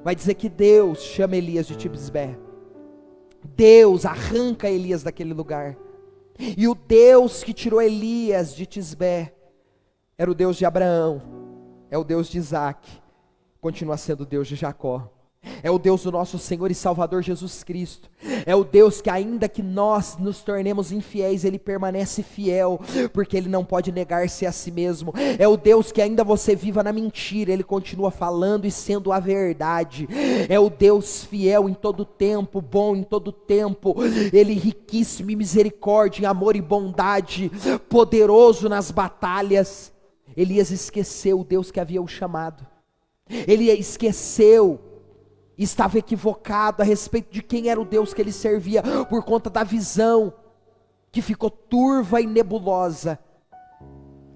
vai dizer que Deus chama Elias de Tisbé. Deus arranca Elias daquele lugar. E o Deus que tirou Elias de Tisbé era o Deus de Abraão, é o Deus de Isaac, continua sendo o Deus de Jacó. É o Deus do nosso Senhor e Salvador Jesus Cristo. É o Deus que, ainda que nós nos tornemos infiéis, Ele permanece fiel, porque Ele não pode negar-se a si mesmo. É o Deus que, ainda você viva na mentira, Ele continua falando e sendo a verdade. É o Deus fiel em todo tempo, bom em todo tempo. Ele riquíssimo em misericórdia, em amor e bondade, poderoso nas batalhas. Elias esqueceu o Deus que havia o chamado. Ele esqueceu, estava equivocado a respeito de quem era o Deus que ele servia, por conta da visão que ficou turva e nebulosa.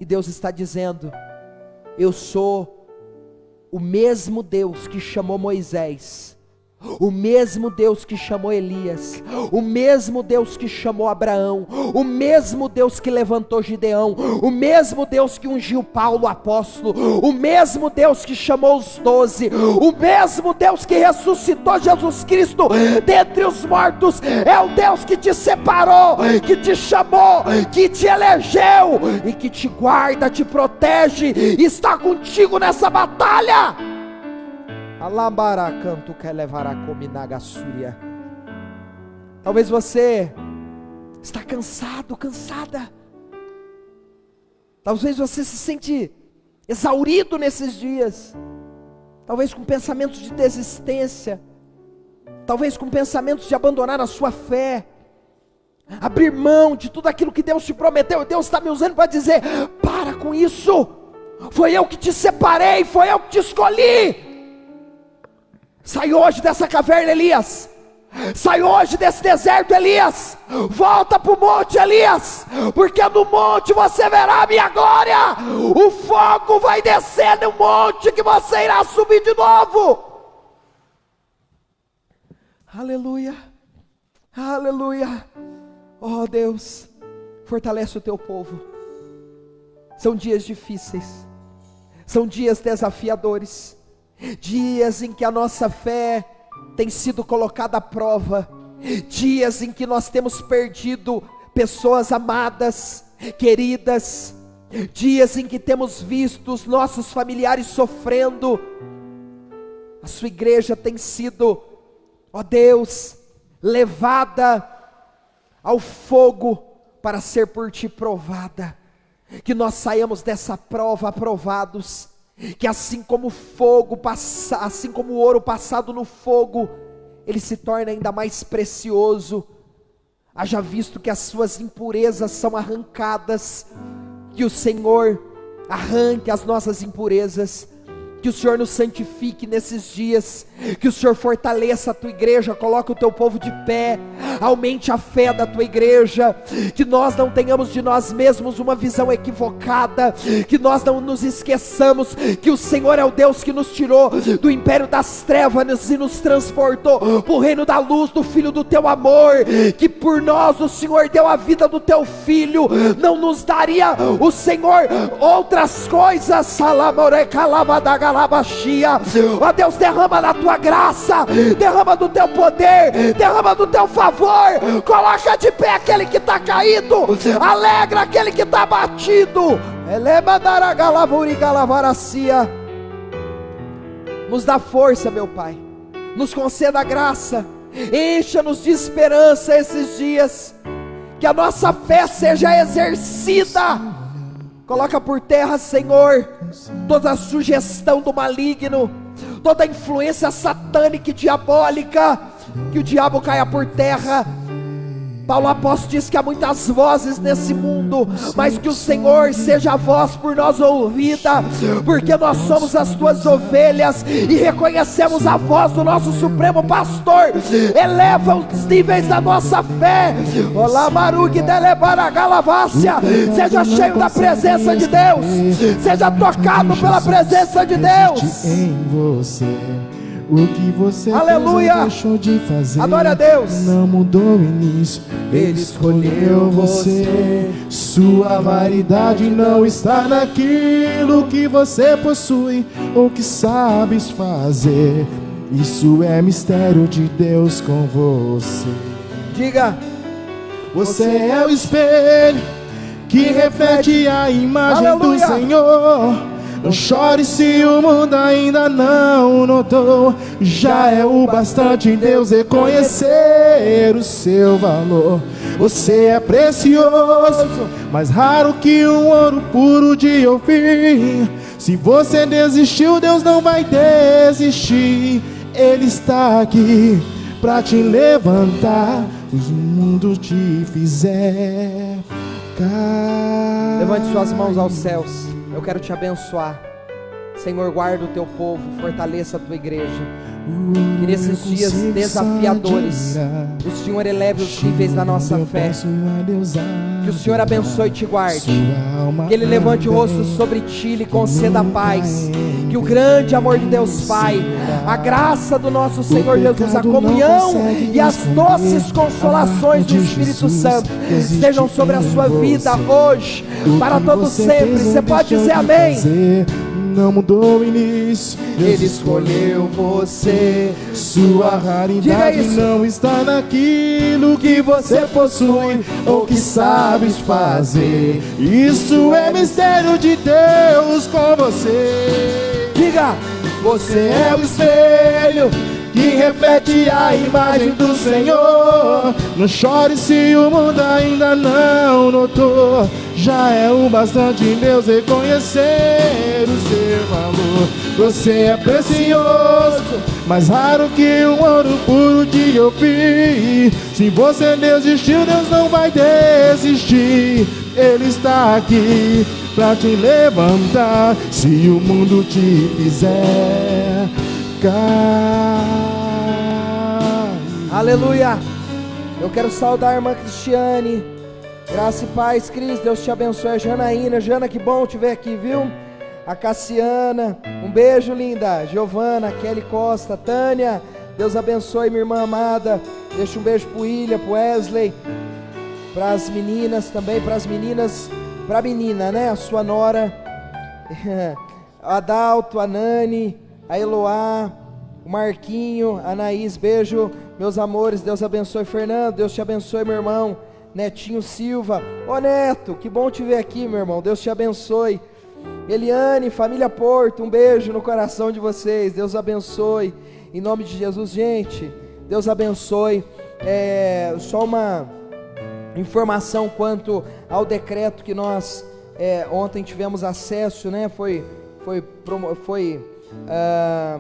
E Deus está dizendo: eu sou o mesmo Deus que chamou Moisés, o mesmo Deus que chamou Elias, o mesmo Deus que chamou Abraão, o mesmo Deus que levantou Gideão, o mesmo Deus que ungiu Paulo apóstolo, o mesmo Deus que chamou os 12, o mesmo Deus que ressuscitou Jesus Cristo dentre os mortos, é o Deus que te separou, que te chamou, que te elegeu e que te guarda, te protege, e está contigo nessa batalha. Talvez você está cansado, cansada. Talvez você se sente exaurido nesses dias. Talvez com pensamentos de desistência. Talvez com pensamentos de abandonar a sua fé, abrir mão de tudo aquilo que Deus te prometeu. Deus está me usando para dizer: para com isso. Foi eu que te separei, foi eu que te escolhi. Sai hoje dessa caverna, Elias. Sai hoje desse deserto, Elias. Volta para o monte, Elias, porque no monte você verá a minha glória. O fogo vai descer no monte que você irá subir de novo. Aleluia, aleluia. Oh Deus, fortalece o teu povo. São dias difíceis, são dias desafiadores, dias em que a nossa fé tem sido colocada à prova, dias em que nós temos perdido pessoas amadas, queridas, dias em que temos visto os nossos familiares sofrendo. A sua igreja tem sido, ó Deus, levada ao fogo para ser por ti provada. Que nós saiamos dessa prova aprovados, que assim como o fogo, assim como o ouro passado no fogo, ele se torna ainda mais precioso. Haja visto que as suas impurezas são arrancadas, que o Senhor arranque as nossas impurezas, que o Senhor nos santifique nesses dias, que o Senhor fortaleça a tua igreja, coloque o teu povo de pé, aumente a fé da tua igreja, que nós não tenhamos de nós mesmos uma visão equivocada, que nós não nos esqueçamos que o Senhor é o Deus que nos tirou do império das trevas e nos transportou para o reino da luz do Filho do teu amor, que por nós o Senhor deu a vida do teu Filho, não nos daria o Senhor outras coisas. Ó Deus, derrama da tua graça, derrama do teu poder, derrama do teu favor, coloca de pé aquele que está caído, alegra aquele que está abatido. Nos dá força, meu Pai, nos conceda a graça, encha-nos de esperança esses dias, que a nossa fé seja exercida. Coloca por terra, Senhor, toda a sugestão do maligno, toda a influência satânica e diabólica, que o diabo caia por terra. Paulo apóstolo diz que há muitas vozes nesse mundo, mas que o Senhor seja a voz por nós ouvida, porque nós somos as tuas ovelhas e reconhecemos a voz do nosso supremo pastor. Eleva os níveis da nossa fé. Olá, Marugue Delebara Galavácia. Seja cheio da presença de Deus, seja tocado pela presença de Deus. Em você, o que você aleluia, fez, deixou de fazer, adore a Deus. Não mudou o início, Ele escolheu você. Sua variedade não está naquilo que você possui ou que sabes fazer. Isso é mistério de Deus com você. Diga: você é o espelho que reflete a imagem aleluia do Senhor. Não chore se o mundo ainda não notou. Já é o bastante em Deus reconhecer o seu valor. Você é precioso, mais raro que um ouro puro de ouvir. Se você desistiu, Deus não vai desistir. Ele está aqui pra te levantar. Os mundos te fizer cair. Levante suas mãos aos céus. Eu quero te abençoar. Senhor, guarda o teu povo, fortaleça a tua igreja. Que nesses dias desafiadores o Senhor eleve os níveis da nossa fé. Que o Senhor abençoe e te guarde. Que Ele levante o rosto sobre ti e lhe conceda a paz. Que o grande amor de Deus Pai, a graça do nosso Senhor Jesus, a comunhão e as doces consolações do Espírito Santo estejam sobre a sua vida hoje, para todo sempre. Você pode dizer amém? Não mudou o início, Ele escolheu você. Sua raridade não está naquilo que você possui ou que sabes fazer. Isso é mistério de Deus com você. Diga: você é o espelho que reflete a imagem do Senhor. Não chore se o mundo ainda não notou. Já é o bastante em Deus reconhecer o seu valor. Você é precioso, mais raro que um ouro puro de Ofir. Se você desistiu, Deus não vai desistir. Ele está aqui pra te levantar, se o mundo te fizer cair. Aleluia! Eu quero saudar a irmã Cristiane. Graça e paz, Cris, Deus te abençoe. A Janaína, Jana, que bom te ver aqui, viu? A Cassiana, um beijo, linda. Giovana, Kelly Costa, Tânia, Deus abençoe, minha irmã amada. Deixa um beijo pro William, pro Wesley, pras meninas também, pras meninas, pra menina, né? A sua nora, a Adalto, a Nani, a Eloá, o Marquinho, a Anaís, beijo, meus amores, Deus abençoe. Fernando, Deus te abençoe, meu irmão. Netinho Silva, ô Neto, que bom te ver aqui, meu irmão, Deus te abençoe. Eliane, família Porto, um beijo no coração de vocês, Deus abençoe, em nome de Jesus. Gente, Deus abençoe. Só uma informação quanto ao decreto que nós ontem tivemos acesso, né? Foi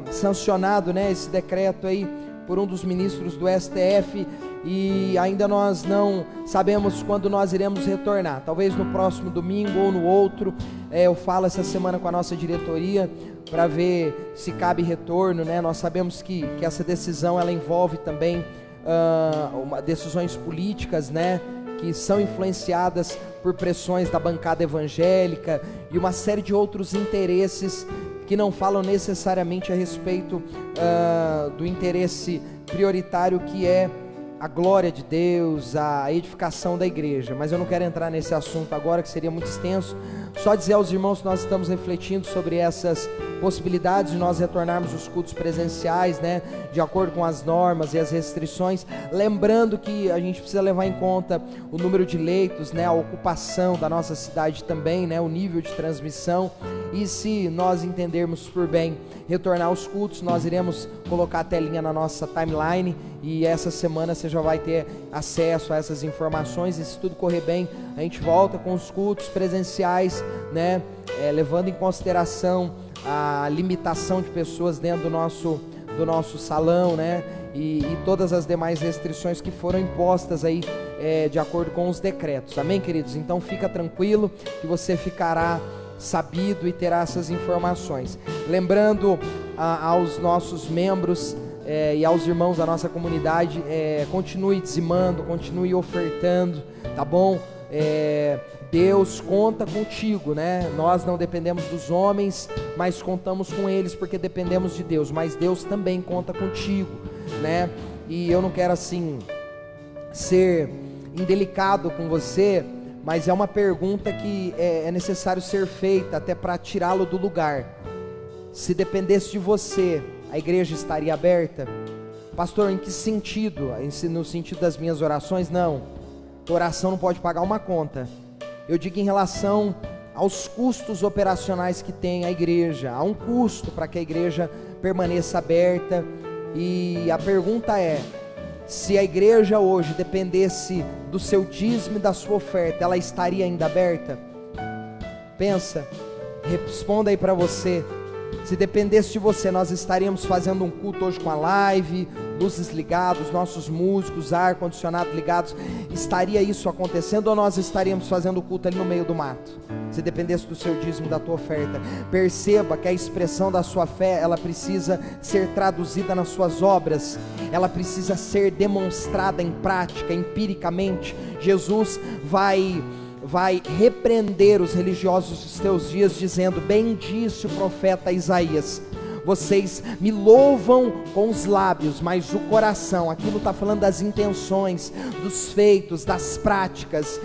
sancionado, né, esse decreto aí por um dos ministros do STF, e ainda nós não sabemos quando nós iremos retornar, talvez no próximo domingo ou no outro. Eu falo essa semana com a nossa diretoria para ver se cabe retorno, né? Nós sabemos que essa decisão ela envolve também decisões políticas, né, que são influenciadas por pressões da bancada evangélica e uma série de outros interesses que não falam necessariamente a respeito do interesse prioritário, que é a glória de Deus, a edificação da igreja. Mas eu não quero entrar nesse assunto agora, que seria muito extenso. Só dizer aos irmãos que nós estamos refletindo sobre essas possibilidades de nós retornarmos os cultos presenciais, né, de acordo com as normas e as restrições, lembrando que a gente precisa levar em conta o número de leitos, né, a ocupação da nossa cidade também, né, o nível de transmissão. E se nós entendermos por bem retornar aos cultos, nós iremos colocar a telinha na nossa timeline, e essa semana você já vai ter acesso a essas informações. E se tudo correr bem, a gente volta com os cultos presenciais, né, levando em consideração a limitação de pessoas dentro do nosso salão, né, e todas as demais restrições que foram impostas aí de acordo com os decretos. Amém, queridos? Então fica tranquilo que você ficará sabido e terá essas informações. Lembrando aos nossos membros e aos irmãos da nossa comunidade, continue dizimando, continue ofertando, tá bom? Deus conta contigo, né? Nós não dependemos dos homens, mas contamos com eles porque dependemos de Deus, mas Deus também conta contigo, né? E eu não quero assim ser indelicado com você, mas é uma pergunta que é necessário ser feita até para tirá-lo do lugar. Se dependesse de você, a igreja estaria aberta? Pastor, em que sentido? No sentido das minhas orações? Não, a oração não pode pagar uma conta. Eu digo em relação aos custos operacionais que tem a igreja. Há um custo para que a igreja permaneça aberta, e a pergunta é: se a igreja hoje dependesse do seu dízimo e da sua oferta, ela estaria ainda aberta? Pensa, responda aí para você. Se dependesse de você, nós estaríamos fazendo um culto hoje com a live, luzes ligadas, nossos músicos, ar-condicionado ligados, estaria isso acontecendo ou nós estaríamos fazendo o culto ali no meio do mato? Se dependesse do seu dízimo, da tua oferta. Perceba que a expressão da sua fé, ela precisa ser traduzida nas suas obras, ela precisa ser demonstrada em prática, empiricamente. Jesus vai repreender os religiosos dos teus dias, dizendo: bem disse o profeta Isaías, vocês me louvam com os lábios, mas o coração, aquilo está falando das intenções, dos feitos, das práticas,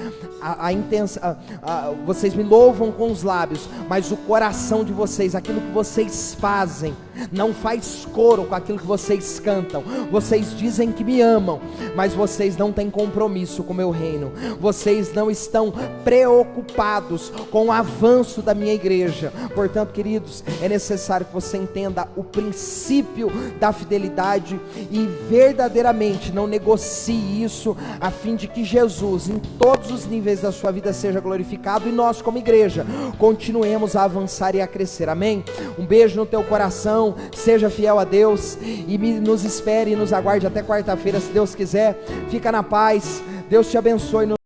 vocês me louvam com os lábios, mas o coração de vocês, aquilo que vocês fazem, não faz coro com aquilo que vocês cantam. Vocês dizem que me amam, mas vocês não têm compromisso com o meu reino. Vocês não estão preocupados com o avanço da minha igreja. Portanto, queridos, é necessário que você entenda o princípio da fidelidade e verdadeiramente não negocie isso, a fim de que Jesus, em todos os níveis da sua vida, seja glorificado, e nós como igreja continuemos a avançar e a crescer. Amém? Um beijo no teu coração. Seja fiel a Deus e nos espere e nos aguarde até quarta-feira, se Deus quiser. Fica na paz. Deus te abençoe.